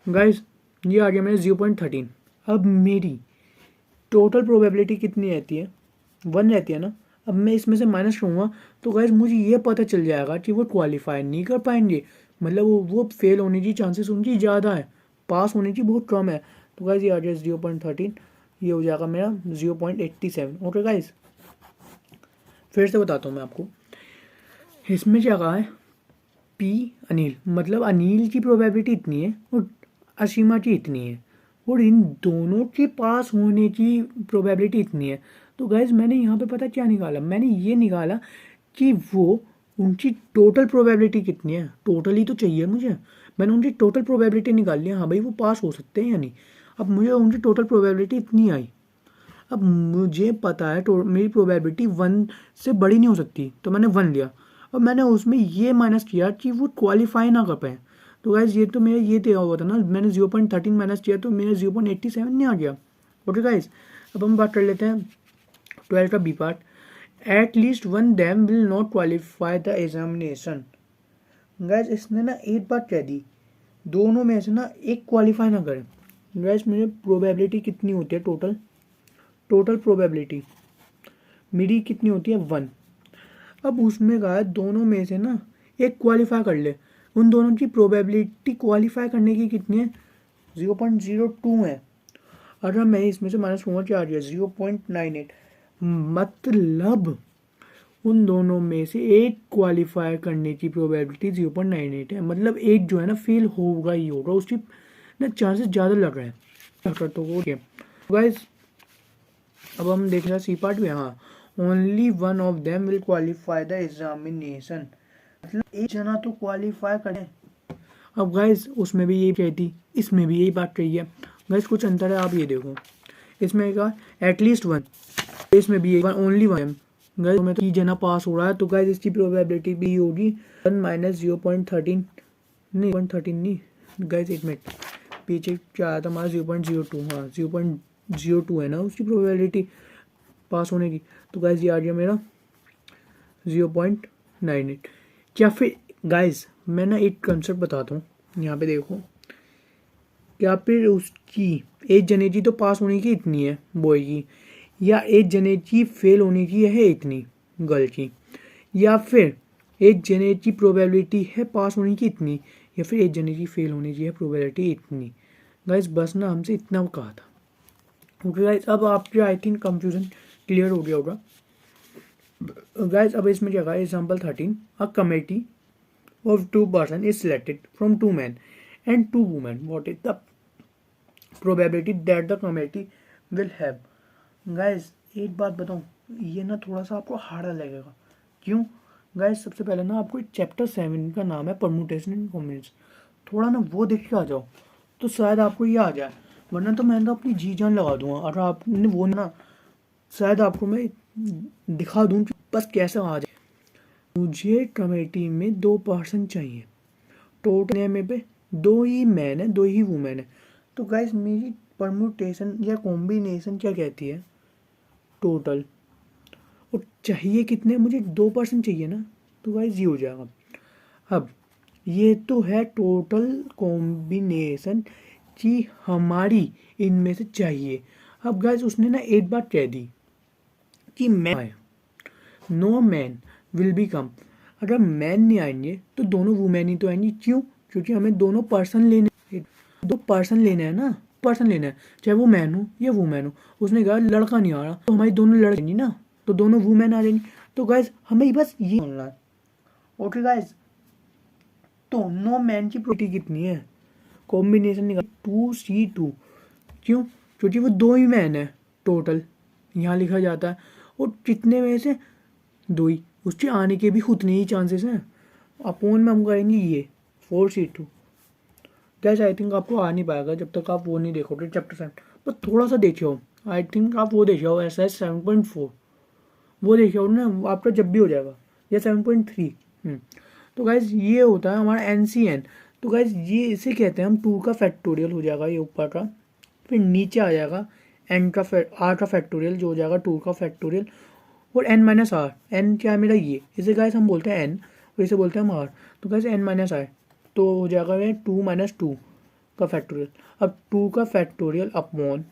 गाइस ये आ गया मेरा 0.13। अब मेरी टोटल प्रोबेबिलिटी कितनी रहती है, 1 रहती है ना। अब मैं इसमें से माइनस करूँगा तो गाइस मुझे ये पता चल जाएगा कि वो क्वालिफाई नहीं कर पाएंगे, मतलब वो फेल होने की चांसेस उनकी ज़्यादा है, पास होने की बहुत कम है। तो गाइस ये आ जाए 0.13, ये हो जाएगा मेरा 0.87। ओके गाइस, फिर से बताता हूँ मैं आपको, इसमें क्या कहा है, पी अनिल, मतलब अनिल की प्रोबेबिलिटी इतनी है और असीमा की इतनी है, और इन दोनों के पास होने की प्रोबेबिलिटी इतनी है। तो गाइज मैंने यहाँ पे पता क्या निकाला, मैंने ये निकाला कि वो उनकी टोटल प्रोबेबिलिटी कितनी है, टोटल ही तो चाहिए मुझे, मैंने उनकी टोटल प्रोबेबिलिटी निकाल लिया। हाँ भाई वो पास हो सकते हैं या नहीं, अब मुझे उनकी टोटल प्रोबेबिलिटी इतनी आई। अब मुझे पता है मेरी प्रोबेबिलिटी 1 से बड़ी नहीं हो सकती, तो मैंने 1 लिया, और मैंने उसमें ये माइनस किया कि वो क्वालिफाई ना कर पाए। तो गाइज ये तो मेरा ये दिया हुआ था ना, मैंने 0.13 माइनस किया तो मेरा 0.87 नहीं आ गया। ओके गाइज, अब हम बात कर लेते हैं 12 का B part. At least one them will not qualify the examination. Guys इसने ना एक बात कह दी, दोनों में से ना एक क्वालिफाई ना करे। गाइज मुझे प्रोबेबिलिटी कितनी होती है, टोटल प्रोबेबिलिटी मेरी कितनी होती है 1। अब उसमें कहा दोनों में से ना एक क्वालिफाई कर ले, उन दोनों की प्रोबेबिलिटी क्वालिफाई करने की कितनी है 0.02 है। अगर मैं इसमें से माइनस करूँगा क्या आ गया 0.98, मतलब उन दोनों में से एक क्वालिफाई करने की प्रोबेबिलिटी 0.98 है, मतलब एक जो है ना फेल होगा ही होगा, उसकी ना चांसेस ज़्यादा लग रहा है। तो वो गाइस अब हम देख रहे हैं सी पार्ट में, हाँ only one of them will qualify the examination, मतलब एक जना तो क्वालिफाई करे। अब गाइस उसमें भी यही कहती, इसमें भी यही बात कही है। गाइस कुछ अंतर है, आप ये देखो, इसमें कहा एटलीस्ट वन, इसमें भी ओनली वन, गाइस में तो जना पास हो रहा है, तो गाइस इसकी प्रोबेबिलिटी भी होगी 1 माइनस 0.13 नहीं 0.13 नहीं गाइस, 1 मिनट पीछे क्या आया था हमारा 0.02, हाँ 0.02 है ना उसकी प्रोबेबिलिटी पास होने की। तो गाइस ये आ गया मेरा 0.98। क्या फिर गाइस मैं ना एक कंसेप्ट बताता हूँ, यहाँ पे देखो, क्या फिर उसकी एज जने की तो पास होने की इतनी है बॉय की, या एज जने की फेल होने की है इतनी गर्ल की, या फिर एज जने की प्रोबेबिलिटी है पास होने की इतनी, या फिर एज जने की फेल होने की है प्रोबेबिलिटी इतनी। गाइस बस ना हमसे इतना कहा था। ओके गाइस, अब आपके आई थिंक कंफ्यूजन क्लियर हो गया होगा। गाइस अब इसमें क्या कहा, example 13, a committee of 2 person is selected from 2 men and 2 women. What is the probability that the committee will have? Guys एक बात बताऊं, ये ना थोड़ा सा आपको हार्ड लगेगा। क्यों गाइस? सबसे पहले ना आपको चैप्टर 7 का नाम है परम्यूटेशन एंड कॉम्बिनेशन, थोड़ा ना वो देख के आ जाओ तो शायद आपको ये आ जाए, वरना तो मैं तो अपनी जी जान लगा दूंगा और आपने वो ना शायद आपको मैं दिखा दूं कि बस कैसे आ जाए। मुझे कमेटी में 2 पर्सन चाहिए, टोटल में पे 2 ही मैन है 2 ही वुमेन है। तो गाइस मेरी परम्यूटेशन या कॉम्बिनेशन क्या कहती है, टोटल, और चाहिए कितने, मुझे 2 पर्सन चाहिए ना, तो गाइस ये हो जाएगा। अब ये तो है टोटल कॉम्बिनेशन कि हमारी इनमें से चाहिए। अब गाइस उसने ना एक बात कह दी कि man no man will be come, अगर मैन नहीं आएंगे तो दोनों वुमेन ही तो आएंगी। क्यों? क्योंकि हमें दोनों पर्सन लेने, 2 पर्सन लेना है ना, पर्सन लेना है, चाहे वो मैन हो या वुमेन हो। उसने कहा लड़का नहीं आ रहा, तो हमारी दोनों लड़की ना, तो दोनों वुमेन आ जाएंगी। तो गाइस हमें बस ये बोलना है। ओके गाइस, तो नो मैन की प्रोबेबिलिटी कितनी है, कॉम्बिनेशन निकाल 2C2। क्यों? क्योंकि वो 2 ही मैन है टोटल, यहाँ लिखा जाता है, और कितने में से 2 ही, उसके आने के भी उतने ही चांसेस हैं। अपोन में हम करेंगे ये 4C2। गैस आई थिंक आपको आ नहीं पाएगा जब तक आप वो नहीं देखोगे चैप्टर 7, पर थोड़ा सा देखे हो, आई थिंक आप वो देखे हो SH 7.4, वो देखे हो ना, आपका जब भी हो जाएगा, या 7.3। तो गैस ये होता है हमारा NCN। तो गैस ये इसे कहते हैं हम 2 का फैक्टोरियल हो जाएगा ये ऊपर का, फिर नीचे आ जाएगा R का फैक्टोरियल जो हो जाएगा 2 का फैक्टोरियल, और n माइनस आर, एन क्या है मेरा ये, इसे गाइस हम बोलते हैं n और इसे बोलते हैं हम r। तो गाइस n माइनस आर तो हो जाएगा 2 माइनस 2 का फैक्टोरियल। अब 2 का फैक्टोरियल अपॉन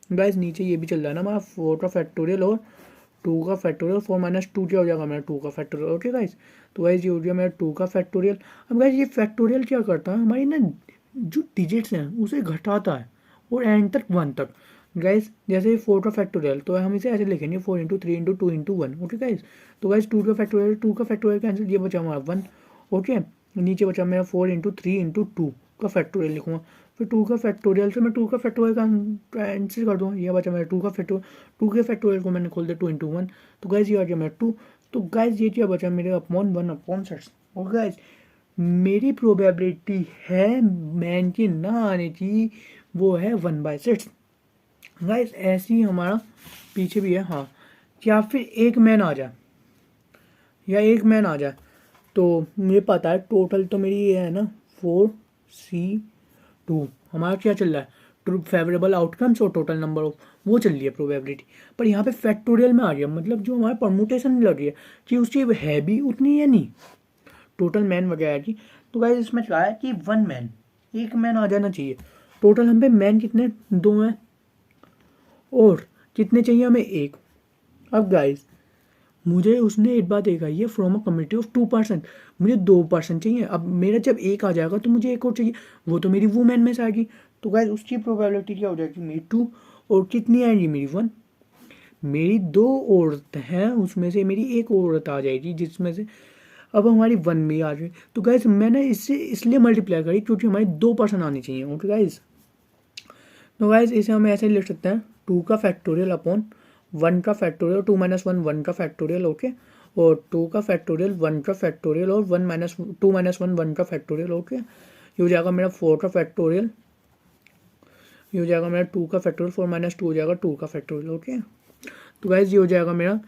गाइस नीचे ये भी चल रहा है ना हमारा 4 का फैक्टोरियल और 2 का फैक्टोरियल, 4 माइनस 2 क्या हो जाएगा मेरा 2 का फैक्टोरियल। ओके गाइस, तो गाइस ये हो गया मेरा 2 का फैक्टोरियल। अब गाइस ये फैक्टोरियल क्या करता है, हमारी ना जो डिजिट्स हैं उसे घटाता है और एंड तक 1 तक। गाइस जैसे 4 का फैक्टोरियल तो हम इसे ऐसे लिखेंगे 4 into 3 into 2 into 1। Okay guys, तो गाइस 2 का फैक्टोरियल का आंसर ये बचा हमारा 1। ओके, नीचे बचा मेरा 4 इंटू 3 इंटू 2 का फैक्टोरियल लिखूंगा, फिर 2 का फैक्टोरियल से मैं 2 का फैक्टोरियल का आंसर कर दूंगा, ये बचा मेरा 2 का फैक्टोरियल। 2 के फैक्टोरियल को मैंने खोल दिया 2 इंटू 1, तो गाइस ये आ गया मेरा 2। तो गाइस ये क्या बचा मेरे अपॉन 1 अपॉन 6। और गाइस मेरी प्रोबेबिलिटी है मैन की ना आने की, वो है 1/6। गाइस ऐसे ही हमारा पीछे भी है, हाँ, या फिर एक मैन आ जाए, या एक मैन आ जाए, तो मुझे पता है टोटल तो मेरी ये है ना 4C2, हमारा क्या चल रहा है, ट्रू फेवरेबल आउटकम्स और टोटल नंबर ऑफ, वो चल रही है प्रोबेबिलिटी। पर यहाँ पे फैक्टोरियल में आ गया, मतलब जो हमारा परमुटेशन लग रही है कि उसकी है भी उतनी है नहीं टोटल मैन वगैरह की। तो गाइस इसमें क्या है कि 1 मैन, एक मैन आ जाना चाहिए। टोटल हम पे मैन कितने 2 हैं और कितने चाहिए हमें 1। अब गाइस मुझे उसने एक बात देखा, ये from a community of 2 person, मुझे 2 पर्सन चाहिए। अब मेरा जब 1 आ जाएगा तो मुझे 1 और चाहिए, वो तो मेरी वुमेन में से आएगी। तो गाइस उसकी प्रोबेबिलिटी क्या हो जाएगी मेरी 2, और कितनी आएगी मेरी 1। मेरी 2 औरत हैं उसमें से मेरी 1 औरत आ जाएगी, जिसमें से अब हमारी 1 भी आ जाए। तो गाइस मैंने इससे इसलिए मल्टीप्लाई करी क्योंकि हमारी 2 पर्सन आनी चाहिए। ओके गाइस, तो गाइस इसे हम ऐसे लिख सकते हैं 2 का फैक्टोरियल अपॉन 1 का फैक्टोरियल, 2 माइनस 1 1 का फैक्टोरियल। ओके, और 2 का फैक्टोरियल 1 का फैक्टोरियल और 1 माइनस 2 माइनस 1 1 का फैक्टोरियल। ओके, ये हो जाएगा मेरा 4 का फैक्टोरियल, ये हो जाएगा मेरा 2 का फैक्टोरियल, 4 माइनस 2 हो जाएगा 2 का फैक्टोरियल। ओके, तो गाइस ये हो जाएगा मेरा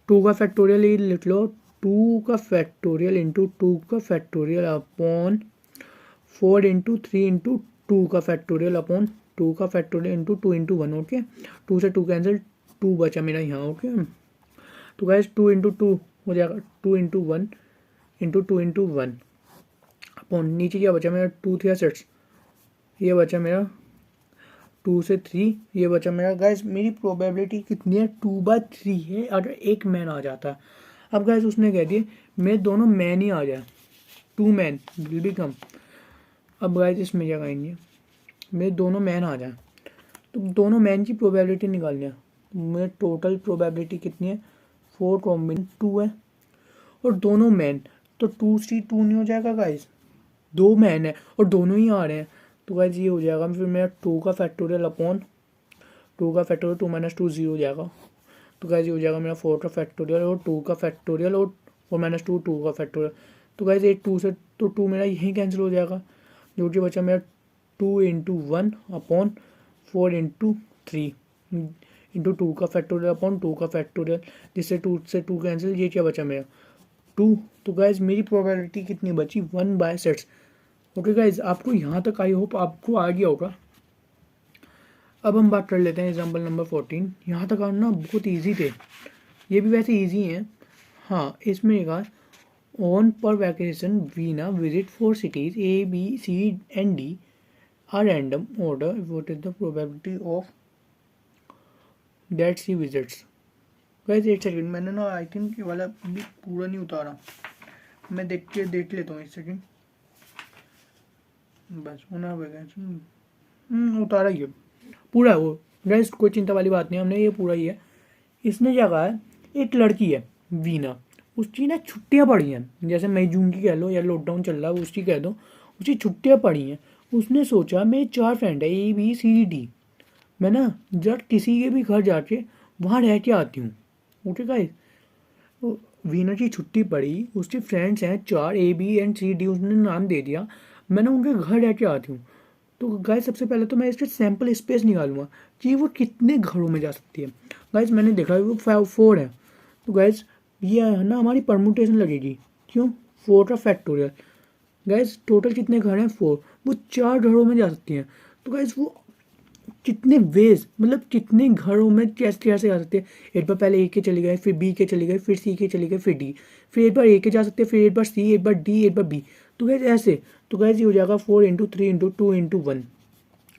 टू का फैक्टोरियल ये लिख लो, 2 का फैक्टोरियल इंटू 2 का फैक्टोरियल अपॉन 4 इंटू 3 इंटू 2 का फैक्टोरियल अपॉन 2 का फैक्टोरियल इंटू 2 इंटू 1। ओके, 2 से 2 कैंसिल, 2 बचा मेरा यहाँ। ओके, तो गाइस 2 इंटू 2 हो जाएगा 2 इंटू 1 इंटू 2 इंटू 1 अपॉन नीचे क्या बचा मेरा 2 3 6, ये बचा मेरा 2 से 3, ये बचा मेरा। गाइस मेरी प्रोबेबिलिटी कितनी है, 2/3 है अगर एक मैन आ जाता है। अब गाइस उसने कह दिया मेरे दोनों मैन ही आ जाए, 2 मैन विल बी कम। अब गाइस इसमें क्या करेंगे, मेरे दोनों मैन आ जाए, तो दोनों मैन की प्रोबेबिलिटी निकालनी है। मेरे टोटल प्रोबेबिलिटी कितनी है, 4 कॉम्बिन 2 है और दोनों मैन, तो 2 नहीं हो जाएगा गाइस, 2 मैन है और दोनों ही आ रहे हैं, तो गाइस ये हो जाएगा फिर मेरा 2 का फैक्टोरियल अपॉन 2 का फैक्टोरियल 2 माइनस 2 0 हो जाएगा। तो गाइस ये हो जाएगा मेरा 4 का फैक्टोरियल और 2 का फैक्टोरियल और 4 माइनस 2 2 का फैक्टोरियल। तो गाइस ये 2 से तो 2 मेरा यहीं कैंसिल हो जाएगा, जो कि बचा मेरा 2 इंटू 1 अपॉन 4 इंटू 3 इंटू 2 का फैक्टोरियल अपॉन 2 का फैक्टोरियल, जिससे 2 से 2 कैंसिल, ये क्या बचा मेरा 2। तो गाइज मेरी प्रोबेबिलिटी कितनी बची, 1/6। ओके गाइज, आपको यहाँ तक आई होप आपको आ गया होगा। अब हम बात कर लेते हैं एग्जाम्पल नंबर 14। यहाँ तक आना बहुत ईजी थे, ये भी वैसे ईजी हैं। हाँ, इसमें कहा ऑन पर vacation Veena visit 4 cities A B C and D are random order, what is the probability of that she visits। Guys 1 second, मैंने ना आई थिंक ये वाला भी पूरा नहीं उतारा, मैं देख लेता हूँ 1 सेकेंड बस। होना उतारा ही है पूरा है वो गाइस, कोई चिंता वाली बात नहीं, हमने ये पूरा ही है। इसने क्या कहा है, एक लड़की है वीना, उसकी ना छुट्टियां पड़ी हैं, जैसे मई जून की कह लो या लॉकडाउन चल रहा है उसकी कह दो, उसकी छुट्टियां पड़ी हैं। उसने सोचा मेरे 4 फ्रेंड है A B C D, मैं ना जब किसी के भी घर जाके वहाँ रह के आती हूँ। ओके गाइस, तो वीना की छुट्टी पड़ी, उसके फ्रेंड्स हैं 4 A B and C D, उसने नाम दे दिया, मैं ना उनके घर रह के आती हूँ। तो गाइस सबसे पहले तो मैं इसके सैम्पल स्पेस निकालूंगा कि वो कितने घरों में जा सकती है। गाइस मैंने देखा है वो 4 है, तो गाइस ये है ना हमारी परमुटेशन लगेगी, क्यों 4 का फैक्टोरियल। गाइस टोटल कितने घर हैं 4, वो 4 घरों में जा सकती हैं। तो गाइस वो कितने वेज, मतलब कितने घरों में कैसे जा सकते हैं। एक बार पहले ए के चले गए, फिर बी के चले गए, फिर सी के चले गए, फिर डी, फिर एक बार ए के जा सकते हैं, फिर एक बार सी, एक बार डी, एक बार बी। तो गैस ऐसे, तो गैस ये हो जाएगा 4 इंटू 3 इंटू 2 इंटू 1,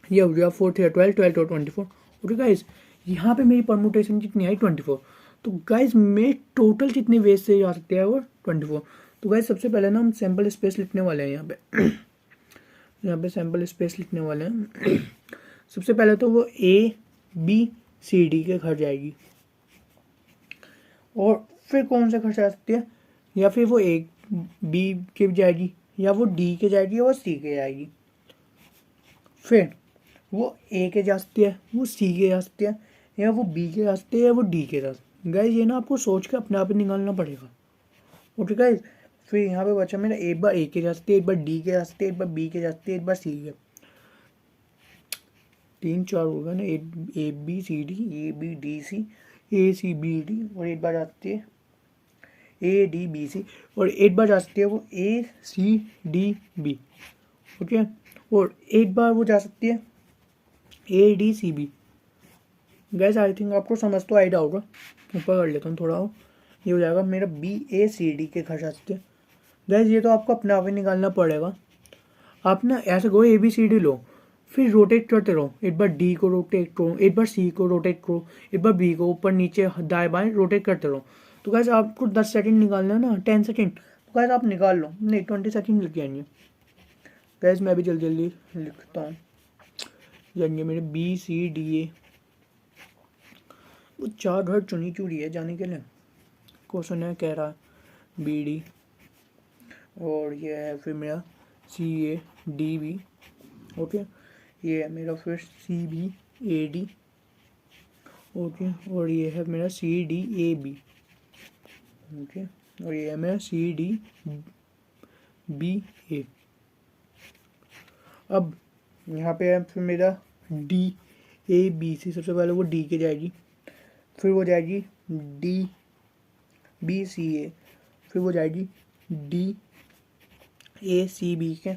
ये हो जाएगा 4 3 12 12 और 24। ओके गाइस, यहाँ पे मेरी परमुटेशन कितनी आई 24। तो गाइस मैं टोटल कितने वेज से जा सकते हैं और 24। तो गाइस सबसे पहले ना हम सैम्पल स्पेस लिखने वाले हैं यहाँ पे यहाँ पे सैम्पल स्पेस लिखने वाले हैं। सबसे पहले तो वो A B C D के घर जाएगी, और फिर कौन से घर जा सकती है, या फिर वो A B के जाएगी, या वो D के जाएगी, या वो C के जाएगी। फिर वो A के जा सकती है, वो C के जा सकती है, या वो B के जा सकती है, या वो D के जा सकती है। गाइस ये ना आपको सोच के अपने आप ही निकालना पड़ेगा। ओके गाइस, फिर यहाँ पे बचा मेरा एक बार A के जा सकती है, एक बार D के जा सकती है, एक बार B के जा सकती है, एक बार C के, 3 4 होगा ना, A B C D A B D C A C B D, और एक बार जा सकती है A D B C, और एक बार जा सकती है वो A C D B। Okay, और एक बार वो जा सकती है A D C B। Gas I think आपको समझ तो आइडिया होगा, ऊपर कर लेता हूँ थोड़ा हो, ये हो जाएगा मेरा B A C D के घर जा सकते हैं। गैस ये तो आपको अपने आप ही निकालना पड़ेगा। आप ना ऐसे करो A B C D लो, फिर रोटेट करते रहो, एक बार डी को रोटेट करो, एक बार सी को रोटेट करो, एक बार बी को ऊपर नीचे दाएं बाएं रोटेट करते रहो। तो गाइस आपको 10 सेकंड निकालना है ना, 10 सेकंड, तो गाइस आप निकाल लो, नहीं 20 सेकंड लग जाएंगे। गाइस मैं भी जल्दी जल्दी लिखता हूँ, जाएंगे मेरे बी सी डी ए, वो 4 घर चुनी चुरी है जाने के लिए। क्वेश्चन है कह रहा है बी डी, और ये है फिर मेरा C A D B. Okay, ये है मेरा फिर C B A D. Okay, और ये है मेरा C D A B. Okay, और ये है मेरा सी डी बी ए। अब यहाँ पे है फिर मेरा डी ए बी सी, सबसे पहले वो डी के जाएगी, फिर वो जाएगी डी BCA, फिर वो जाएगी DACB के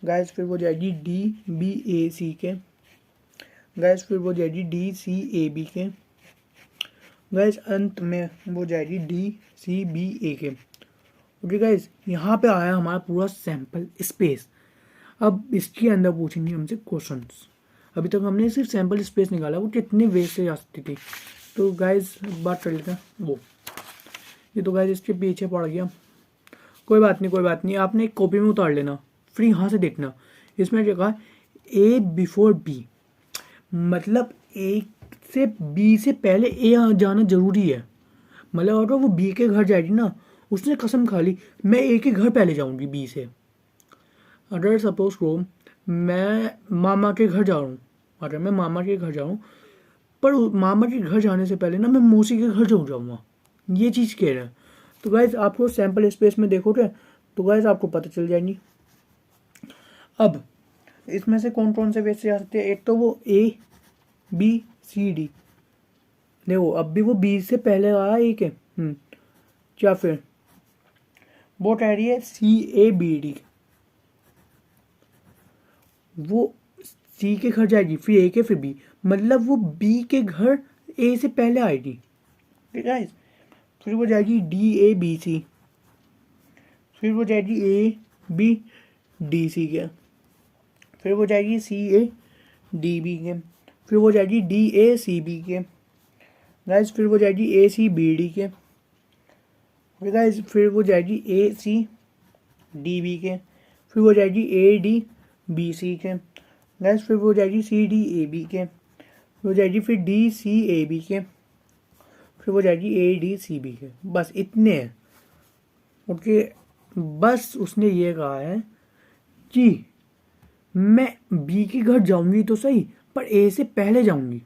गाइस, फिर वो जाएगी DBAC के गाइस, फिर वो जाएगी DCAB के गाइस, अंत में वो जाएगी DCBA के। ओके गाइस, यहाँ पे आया हमारा पूरा सैंपल स्पेस। अब इसके अंदर पूछेंगे हमसे क्वेश्चंस। अभी तक हमने सिर्फ सैंपल स्पेस निकाला, वो कितने वे से जा सकती थी। तो गाइस बात कर लेते हैं वो, ये तो गाइस इसके पीछे पड़ गया। कोई बात नहीं, आपने एक कॉपी में उतार लेना, फिर यहाँ से देखना। इसमें जो कहा A बिफोर B, मतलब A से B से पहले A जाना जरूरी है। मतलब अगर वो B के घर जाएगी ना, उसने कसम खा ली मैं A के घर पहले जाऊंगी B से। अगर सपोज को मैं मामा के घर जा रहा हूँ, अगर मैं मामा के घर जा रहा हूँ, पर मामा के घर जाने से पहले ना मैं मौसी के घर जाऊँगा, ये चीज़ कह रहे हैं। तो गाइज आपको सैंपल स्पेस में देखोगे तो गाइज आपको पता चल जाएगी। अब इसमें से कौन कौन से वे से आ सकते हैं। एक तो वो ABCD, देखो अब भी वो B से पहले आया A के, या फिर वो कह रही है CABD, वो C के घर जाएगी, फिर A के, फिर B, मतलब वो B के घर A से पहले आएगी। ठीक है, फिर वो जाएगी DABC, फिर वो जाएगी ABDC के, फिर वो जाएगी CADB के, फिर वो जाएगी DACB के गाइस, फिर वो जाएगी ACBD के गाइस, फिर वो जाएगी ACDB के, फिर वो जाएगी ADBC के गाइस, फिर वो जाएगी CDAB के, फिर वो जाएगी फिर DCAB के, फिर वो जाएगी ADCB के। बस इतने हैं। ओके, बस उसने ये कहा है कि मैं B के घर जाऊंगी तो सही, पर A से पहले जाऊंगी।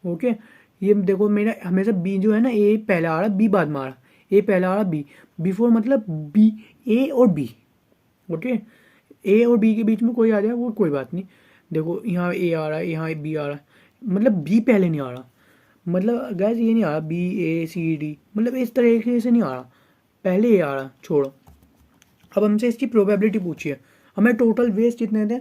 ओके, ये देखो मेरा हमेशा B जो है ना, A पहले आ रहा, B बाद में आ रहा, A पहले आ रहा, B बिफोर, मतलब B, A और B। ओके, A और B के बीच में कोई आ जाए वो कोई बात नहीं। देखो यहाँ A आ रहा है, यहाँ B आ रहा है, मतलब B पहले नहीं आ रहा, मतलब गैस ये नहीं आ रहा BACD, मतलब इस तरीके से नहीं आ रहा, पहले A आ रहा। छोड़ो, अब हमसे इसकी प्रोबेबिलिटी पूछिए। हमें टोटल वेज कितने थे,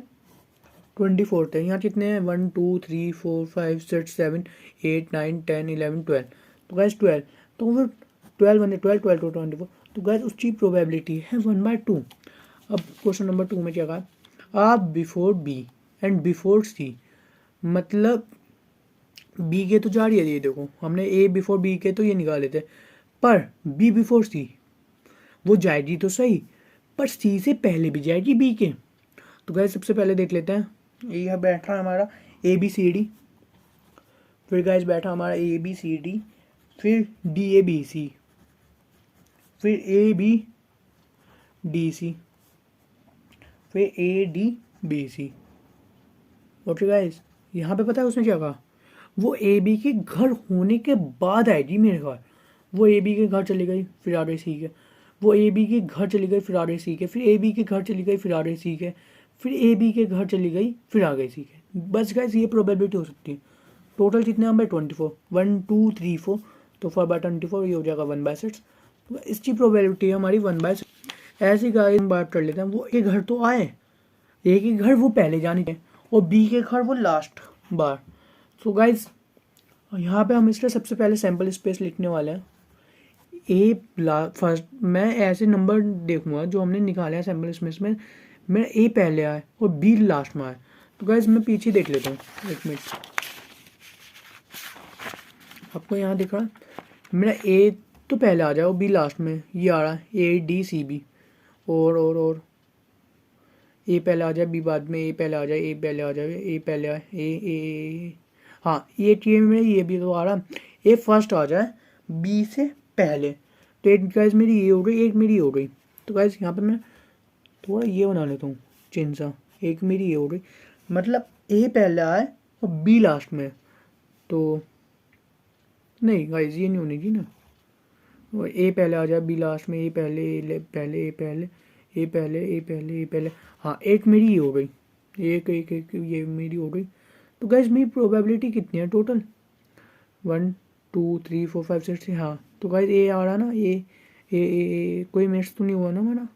24 थे। यहाँ कितने हैं, 1 2 3 4 5 6 7 8 9 10 11 12, तो गैस 12, तो फिर 12 बने 12 12 टू 24, तो गैस उसकी प्रोबेबिलिटी है 1/2। अब क्वेश्चन नंबर 2 में क्या कहा, आप before B and before C, मतलब B के तो जा रही है, ये देखो हमने A बिफोर B के तो ये निकाले थे, पर B बिफोर C वो जाएगी तो सही, पर C से पहले भी जाएगी B के। तो गाइस सबसे पहले देख लेते हैं, ये बैठा हमारा ABCD, फिर गाइस बैठा हमारा ABCD, फिर DABC, फिर ABDC, फिर ADBC। ओके गाइस, यहाँ पे पता है उसने क्या कहा, वो AB के घर होने के बाद आएगी मेरे घर। वो AB के घर चली गई, फिर आ गई C के, वो AB के घर चली गई, फिर आ गई C के, फिर AB के घर चली गई, फिर आ गई C के, फिर AB के घर चली गई, फिर आ गई C के। बस गाइस ये प्रोबेबिलिटी हो सकती है। टोटल कितने हम 24, 1 2 3 4, तो 4/24 ये हो जाएगा 1/6। तो इसकी प्रोबेबिलिटी है हमारी 1/6। ऐसी गाइस बात कर लेते हैं, वो एक घर तो आए, एक ही घर वो पहले जाने के, और B के घर वो लास्ट बार। सो गाइस यहाँ पे हम इसके सबसे पहले सैंपल स्पेस लिखने वाले हैं। फर्स्ट मैं ऐसे नंबर देखूंगा जो हमने निकाले हैं सैंपल स्पेस में, मेरा A पहले आए और B लास्ट में आए। तो गाइस मैं पीछे देख लेता हूँ, एक मिनट, आपको यहाँ दिख रहा है मेरा A तो पहले आ जाए और B लास्ट में, ये आ रहा है ADCB, और A पहले आ जाए, B बाद में, A पहले आ जाए, A पहले आ जाए, A पहले आए, A हाँ ये में ये भी तो आ रहा, A फर्स्ट आ जाए B से पहले। तो एक गाइस मेरी ये हो गई, एक मेरी हो गई। तो गाइस यहाँ पे मैं थोड़ा ये बना लेता हूँ चिन्ह सा, एक मेरी ये हो गई, मतलब A पहले आए और B लास्ट में। तो नहीं गाइस ये नहीं होनी चाहिए ना, वो A पहले आ जाए, B लास्ट में, A पहले, A पहले, A पहले, A पहले, A पहले, A पहले। हाँ एक मेरी ये हो गई, एक एक एक ये मेरी हो गई। तो गाइस मेरी प्रोबेबिलिटी कितनी है टोटल, 1 2 3 4 5 6, हाँ तो गाइस ए आ रहा ना, ए कोई मिस तो नहीं हुआ ना मेरा?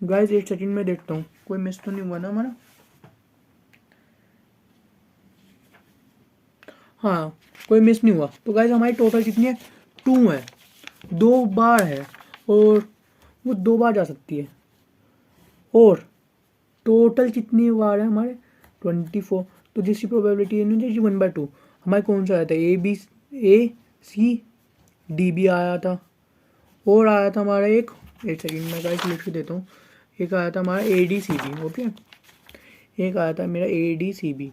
गाइस 1 सेकंड में देखता हूँ, कोई मिस तो नहीं हुआ ना हमारा? हाँ, कोई मिस नहीं हुआ। तो गाइस हमारी टोटल कितनी है? 2 है, 2 बार है और वो 2 बार जा सकती है। और टोटल कितनी बार है हमारे? 24। तो जिसकी प्रोबेबिलिटी है जी 1/2। हमारे कौन सा आया था? ए सी डी भी आया था, और आया था हमारा एक 1 सेकंड में गाइस लिख के देता हूँ। एक आया था हमारा ADCB, ओके, एक आया था मेरा ADCB।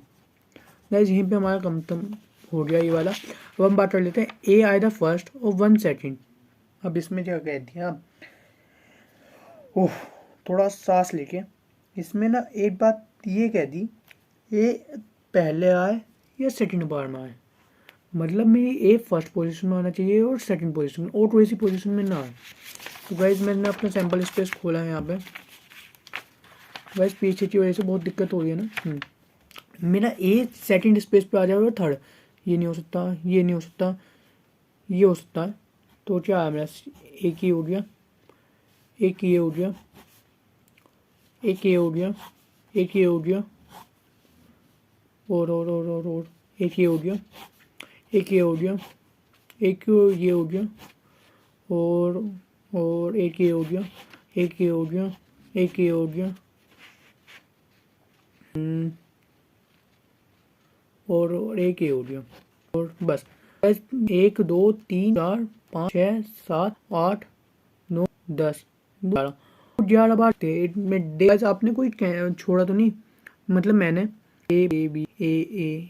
गाइस यहीं पे हमारा कम हो गया ये वाला। अब हम बात कर लेते हैं, ए आया था फर्स्ट और 1 सेकंड। अब इसमें क्या कह दिया? ओह, थोड़ा सांस लेके। इसमें ना एक बात ये कह दी, ए पहले आए या सेकंड बार में आए, मतलब मेरी ए फर्स्ट पोजीशन में आना चाहिए और सेकंड पोजीशन में, और कोई सी पोजीशन में ना आए। तो गाइस मैंने अपना सैंपल स्पेस खोला है यहाँ पे। गाइस पीछे की वजह से बहुत दिक्कत हो रही है ना। मेरा ए सेकंड स्पेस पे आ जाएगा और थर्ड, ये नहीं हो सकता, ये नहीं हो सकता, ये हो सकता है। तो क्या है मेरा? एक ही हो गया, एक ये हो गया, एक ये हो गया, एक ये हो गया, और एक ये हो गया, एक ये हो गया, एक ये हो गया, और एक ये हो गया, एक ये हो गया, एक ये हो गया, और एक ये हो गया, और बस 1 2 3 4 5 6 7 8 9 10 11 11 बार थे में डेज। आपने कोई छोड़ा तो नहीं? मतलब मैंने ए बी ए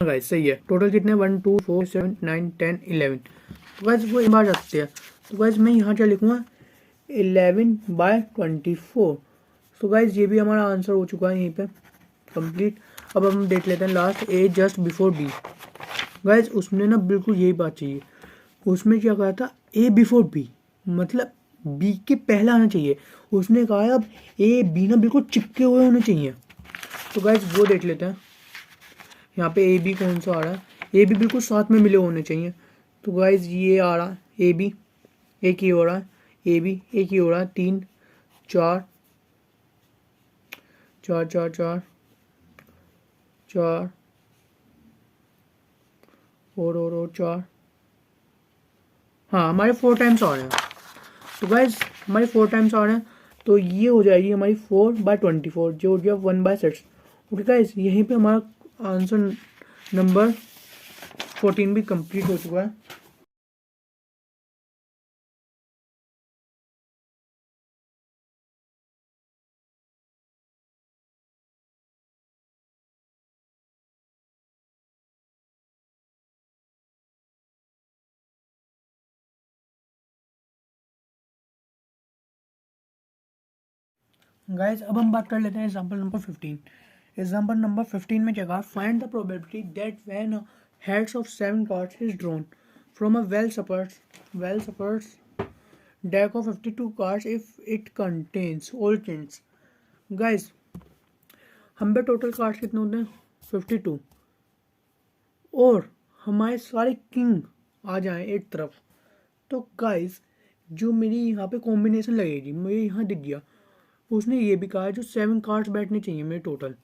गाइस सही है। टोटल कितने? 1 2 4 7 9 10 11। तो गाइस वो एक बार जाते हैं। तो गाइस मैं यहाँ क्या लिखूँगा? 11/24। तो गाइस ये भी हमारा आंसर हो चुका है यहीं पे कंप्लीट। अब हम देख लेते हैं लास्ट, ए जस्ट बिफोर बी। गाइस उसने ना बिल्कुल यही बात चाहिए। उसमें क्या कहा था? ए बिफोर बी, मतलब बी के पहला आना चाहिए। उसने कहा अब ए बी ना बिल्कुल चिपके हुए होने चाहिए। तो गाइस वो देख लेते हैं यहाँ पे ए बी कौन सा आ रहा है? ए बी बिल्कुल साथ में मिले होने चाहिए। तो गाइस ये आ रहा है ए बी, एक ही हो रहा है, ए बी एक ही हो रहा है, 3 4 4 4 4 4 और 4। हाँ हमारे 4 टाइम्स आ रहे हैं। तो गाइस हमारे 4 टाइम्स आ रहे हैं, तो ये हो जाएगी हमारी 4/24, जो हो गया 1/6। ओके गाइस यहीं पे हमारा आंसर नंबर 14 भी कंप्लीट हो चुका है। गाइस अब हम बात कर लेते हैं एग्जांपल नंबर 15। एग्जांपल नंबर 15 में क्या कहा? Find the probability that when heads of 7 cards is drawn from a well supports deck of 52 cards if it contains all kings। Guys हम पे टोटल कार्ड्स कितने होते हैं? 52। और हमारे सारे किंग आ जाएं एक तरफ, तो गाइस जो मेरी यहाँ पे कॉम्बिनेशन लगेगी, मुझे यहाँ दिख गया, उसने ये भी कहा है जो 7 कार्ड्स बैठने चाहिए मेरे टोटल।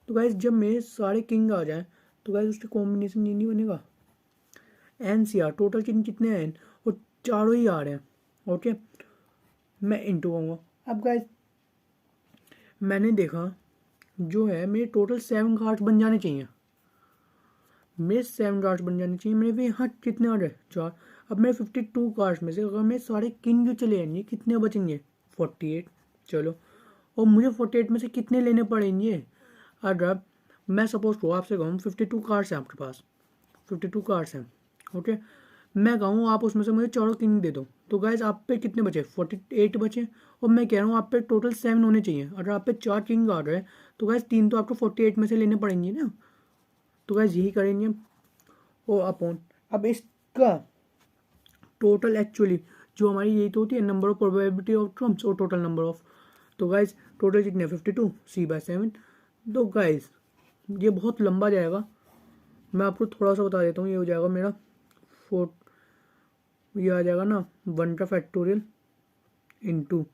तो गाइस जब मेरे सारे किंग आ जाएं तो गाइस उसके कॉम्बिनेशन ये नहीं बनेगा। NCR टोटल कितने हैं? और चारों ही आ रहे हैं। ओके मैं इंटू आऊँगा। अब गाइस मैंने देखा जो है मेरे टोटल 7 कार्ड्स बन जाने चाहिए, मेरे 7 कार्ड्स बन जाने चाहिए। मेरे भी यहाँ कितने आ रहे? 4। अब मेरे 52 कार्ड्स में से अगर मेरे सारे किंग जो चले जाएंगे कितने बचेंगे? 48। चलो, और मुझे 48 में से कितने लेने पड़ेंगे? अगर मैं सपोज को आपसे कहूँ 52 कार्ड्स हैं आपके पास, 52 कार्ड्स हैं, ओके, मैं कहूँ आप उसमें से मुझे चारों किंग दे दो, तो गाइज आप पे कितने बचे? 48 बचे। और मैं कह रहा हूँ आप पे टोटल 7 होने चाहिए। अगर आप पे 4 किंग आ रहे हैं तो गाइज 3 तो आपको 48 में से लेने पड़ेंगे ना। तो गाइज यही करेंगे ओ अपॉन। अब इसका टोटल एक्चुअली जो हमारी यही तो होती है number of probability of Trump's और टोटल नंबर ऑफ तो गाइज टोटल कितने 52 C/7। तो गाइज ये बहुत लंबा जाएगा, मैं आपको थोड़ा सा बता देता हूँ। ये हो जाएगा मेरा 4, ये आ जाएगा ना 1 का फैक्टोरियल इंटू,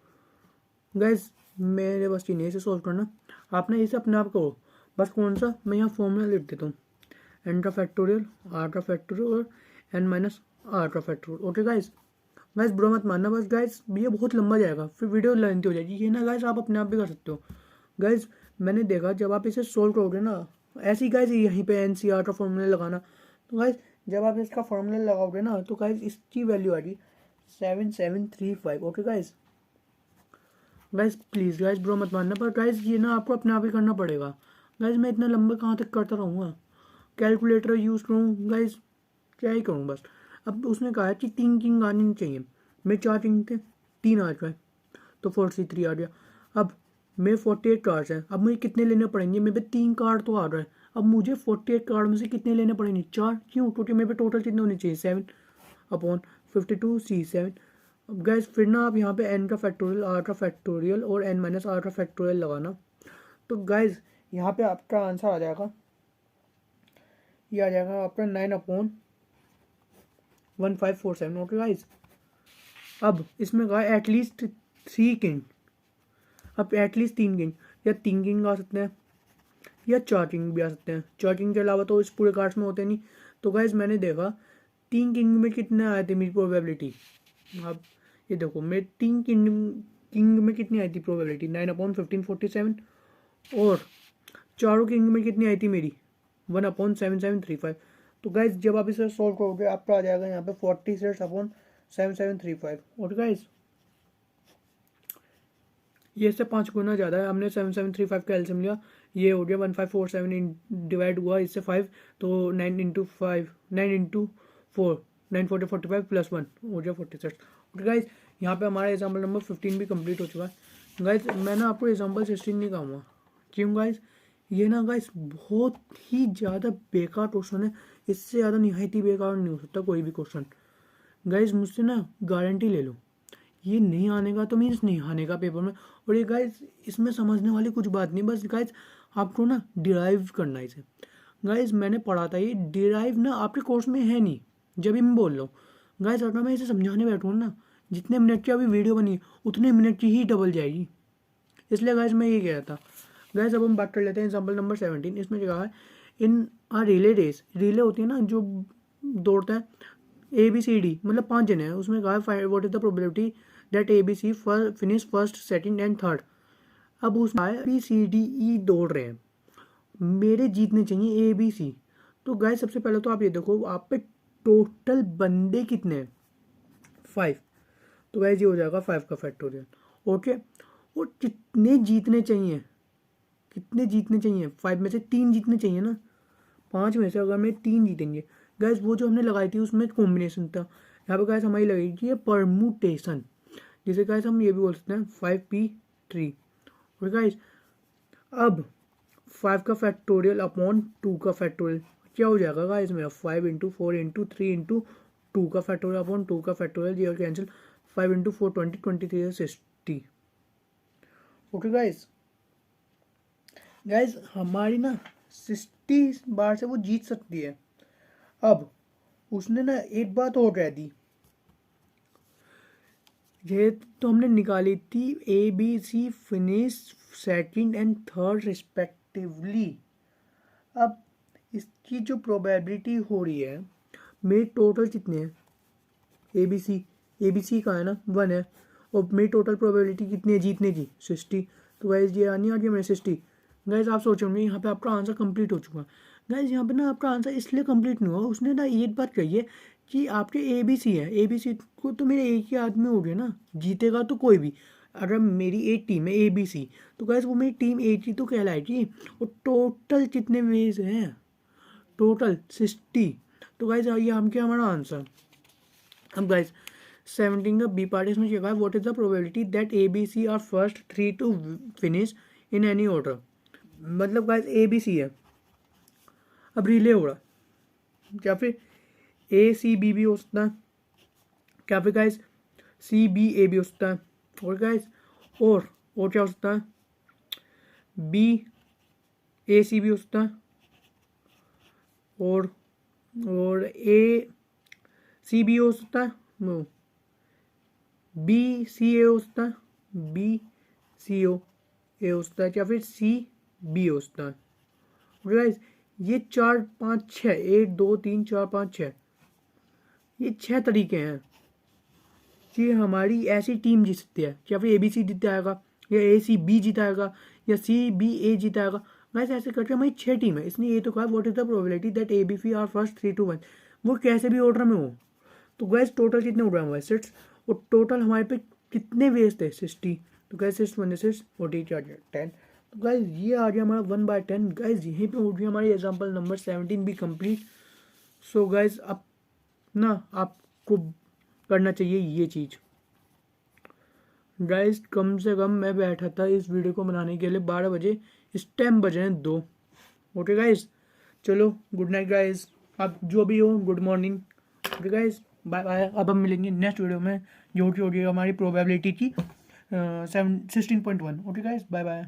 गाइज मेरे बस नहीं इसे सॉल्व करना, आपने इसे अपने आप करो बस। कौन सा, मैं यहाँ फॉर्मूला लिख देता हूँ, n का फैक्टोरियल r का फैक्टोरियल और n माइनस r का फैक्टोरियल। ओके गाइज, गाइज बुरा मत मानना, बस गाइज ये बहुत लंबा जाएगा, फिर वीडियो लेंथी हो जाएगी। ये ना गाइज आप अपने आप भी कर सकते हो। गाइज मैंने देखा जब आप इसे सोल्व करोगे ना, ऐसे ही गाइज यहीं पे NCR का फॉर्मूला लगाना, तो गाइज जब आप इसका फॉर्मूला लगाओगे ना तो गाइज इसकी वैल्यू आ गई 7735। Okay guys, guys please guys bro मत मानना, पर गाइज ये ना आपको अपने आप ही करना पड़ेगा। गाइज मैं इतना लंबा कहाँ तक करता रहूँगा, कैलकुलेटर यूज़ करूँ गाइज, क्या ही करूँ बस। अब उसने कहा है कि 3 किंग आनी चाहिए, मैं 4 किंग थे, 3 आ जाए तो 4C3 आ गया। अब मेरे 48 कार्ड्स हैं, अब मुझे कितने लेने पड़ेंगे, मेरे पे 3 कार्ड तो आ रहा है, अब मुझे 48 कार्ड में से कितने लेने पड़ेंगे 4, क्यों, क्योंकि मेरे पे टोटल कितने होने चाहिए 7/52 C7। अब गाइज फिर ना आप यहाँ पे n का फैक्टोरियल, r का फैक्टोरियल और n माइनस r का फैक्टोरियल लगाना। तो गाइज यहाँ पे आपका आंसर आ जाएगा, ये आ जाएगा आपका 9/1547। ओके गाइज, अब इसमें कहा एटलीस्ट 3 किंग, अब एटलीस्ट 3 किंग, या 3 किंग आ सकते हैं या 4 किंग भी आ सकते हैं। 4 किंग के अलावा तो इस पूरे कार्ड्स में होते नहीं। तो गाइज मैंने देखा 3 किंग में कितने आए थे मेरी प्रोबेबिलिटी, अब ये देखो मेरे 3 किंग में कितनी आई थी प्रोबेबिलिटी 9/1547, और चारों किंग में कितनी आई थी मेरी 1/7735। तो गाइज जब आप इसे सॉल्व करोगे आपका आ जाएगा यहाँ पे 46/7735। और गाइज ये इससे 5 गुना ज़्यादा है, हमने 7735 का एलसीएम लिया, ये हो गया 1547 डिवाइड हुआ इससे 5, तो 9 इंटू 5, 9 इंटू 4, 9 40 45 प्लस 1 हो गया 46। और गाइज यहाँ पे हमारा एग्जाम्पल नंबर 15 भी कंप्लीट हो चुका है। गाइज मैं ना आपको एग्जाम्पल 16 नहीं कहूँगा, क्यों गाइज ये ना गाइज बहुत ही ज़्यादा बेकार क्वेश्चन है, इससे ज़्यादा निहायत ही बेकार नहीं हो सकता कोई भी क्वेश्चन। गाइज मुझसे ना गारंटी ले लो, ये नहीं आने का तो मीन्स नहीं आने का पेपर में। और ये गाइज इसमें समझने वाली कुछ बात नहीं, बस गाइज आपको ना डिराइव करना है इसे। गाइज मैंने पढ़ा था, ये डिराइव ना आपके कोर्स में है नहीं, जब भी मैं बोल रहा हूँ। गाइज अगर मैं इसे समझाने बैठूँ ना, जितने मिनट की अभी वीडियो बनी है उतने मिनट की ही डबल जाएगी, इसलिए गाइज मैं ये कह रहा था। गाइज अब हम बात कर लेते हैं एग्जाम्पल नंबर 17। इसमें क्या है, इन आ रिले रेस, रिले होती है ना जो दौड़ता है ABCD, मतलब 5 जने हैं, उसमें कहा है what is the probability that ABC finish first second and third. अब उसमें ABCDE दौड़ रहे हैं, मेरे जीतने चाहिए ABC। तो गाइस सबसे पहले तो आप ये देखो आप पे टोटल बंदे कितने हैं 5, तो गाइस ये हो जाएगा 5 का फैक्टोरियल। ओके, और कितने जीतने चाहिए, कितने जीतने चाहिए 5 में से 3 जीतने चाहिए ना, 5 में से अगर मैं 3 जीतेंगे। गैस वो जो हमने लगाई थी उसमें कॉम्बिनेशन था, यहाँ पे गैस हमारी लगेगी ये परमुटेशन, जिसे गैस हम ये भी बोल सकते हैं 5p3। और गैस अब 5 का फैक्टोरियल अपॉन 2 का फैक्टोरियल क्या हो जाएगा गाइस मेरा 5 इंटू 4 इंटू 3 इंटू 2 का फैक्टोरियल अपॉन 2 का फैक्टोरियल, ये cancel, 5 into 4 20, 23 60। Okay guys, guys हमारी ना 60 बार से वो जीत सकती है। अब उसने ना एक बात और कह दी, ये तो हमने निकाली थी ABC finish second and third respectively. अब इसकी जो प्रोबेबिलिटी हो रही है, मेरे टोटल कितने हैं ABC का है ना 1 है, और मेरी टोटल प्रोबेबिलिटी कितनी है जीतने की 60। तो गाइज ये आनी आ गया मेरे 60। गाइज आप सोचोगे यहाँ पे आपका आंसर कंप्लीट हो चुका है। गाइज यहाँ पे ना आपका आंसर इसलिए कंप्लीट नहीं हुआ, उसने ना एक बात कही है कि आपके ABC है, ABC को तो मेरे एक ही आदमी हो गए ना, जीतेगा तो कोई भी। अगर मेरी एक टीम है ABC, तो गाइज वो मेरी टीम A तो कहलाएगी। और टोटल कितने वेज हैं, टोटल 60। तो गाइज ये हम क्या हमारा आंसर। अब गाइज 17 का बी पार्ट, इसमें क्या है what is the probability that ABC are first 3 to finish in any order. मतलब गाइज ABC है, अब रिले हो रहा, क्या फिर ACB भी हो सकता है, क्या फिर गाइज CBA भी हो सकता है, और गाइज और क्या हो सकता है, बी ए सी भी हो सकता है, और ए सी बी हो सकता है, नो, बी सी ए हो सकता है, बी सी ओ ए हो सकता है, या फिर सी बी हो सकता है। गाइस ये 4 5 6 1 2 3 4 5 6 ये 6 तरीके हैं कि हमारी ऐसी टीम जीत सकती है, या फिर ए बी सी जीताएगा, या ए सी बी जीताएगा, या सी बी ए जीताएगा। गाइस ऐसे करके हमारी 6 टीम है। इसने ये तो कहा what is the probability that A B C are first 3 to 1, वो कैसे भी ऑर्डर में हो। तो गैस टोटल कितने उड़ रहे हैं हमारे सेट्स, और टोटल हमारे पे कितने वेज थे 60। तो गैस 6 1 6 40 10। तो गैस ये आ गया हमारा 1/10। गैस यहीं पे उठ गई हमारी एग्जाम्पल नंबर 17 भी कंप्लीट। सो गैस अब ना आपको करना चाहिए ये चीज़। गाइस कम से कम मैं बैठा था इस वीडियो को बनाने के लिए 12 बजे, इस टाइम बज रहे हैं 2। ओके गाइस, चलो गुड नाइट गाइस, आप जो भी हो good morning. Okay guys bye bye. अब हम मिलेंगे नेक्स्ट वीडियो में जो कि होगी हमारी प्रोबेबिलिटी की 16.1। Okay guys bye bye.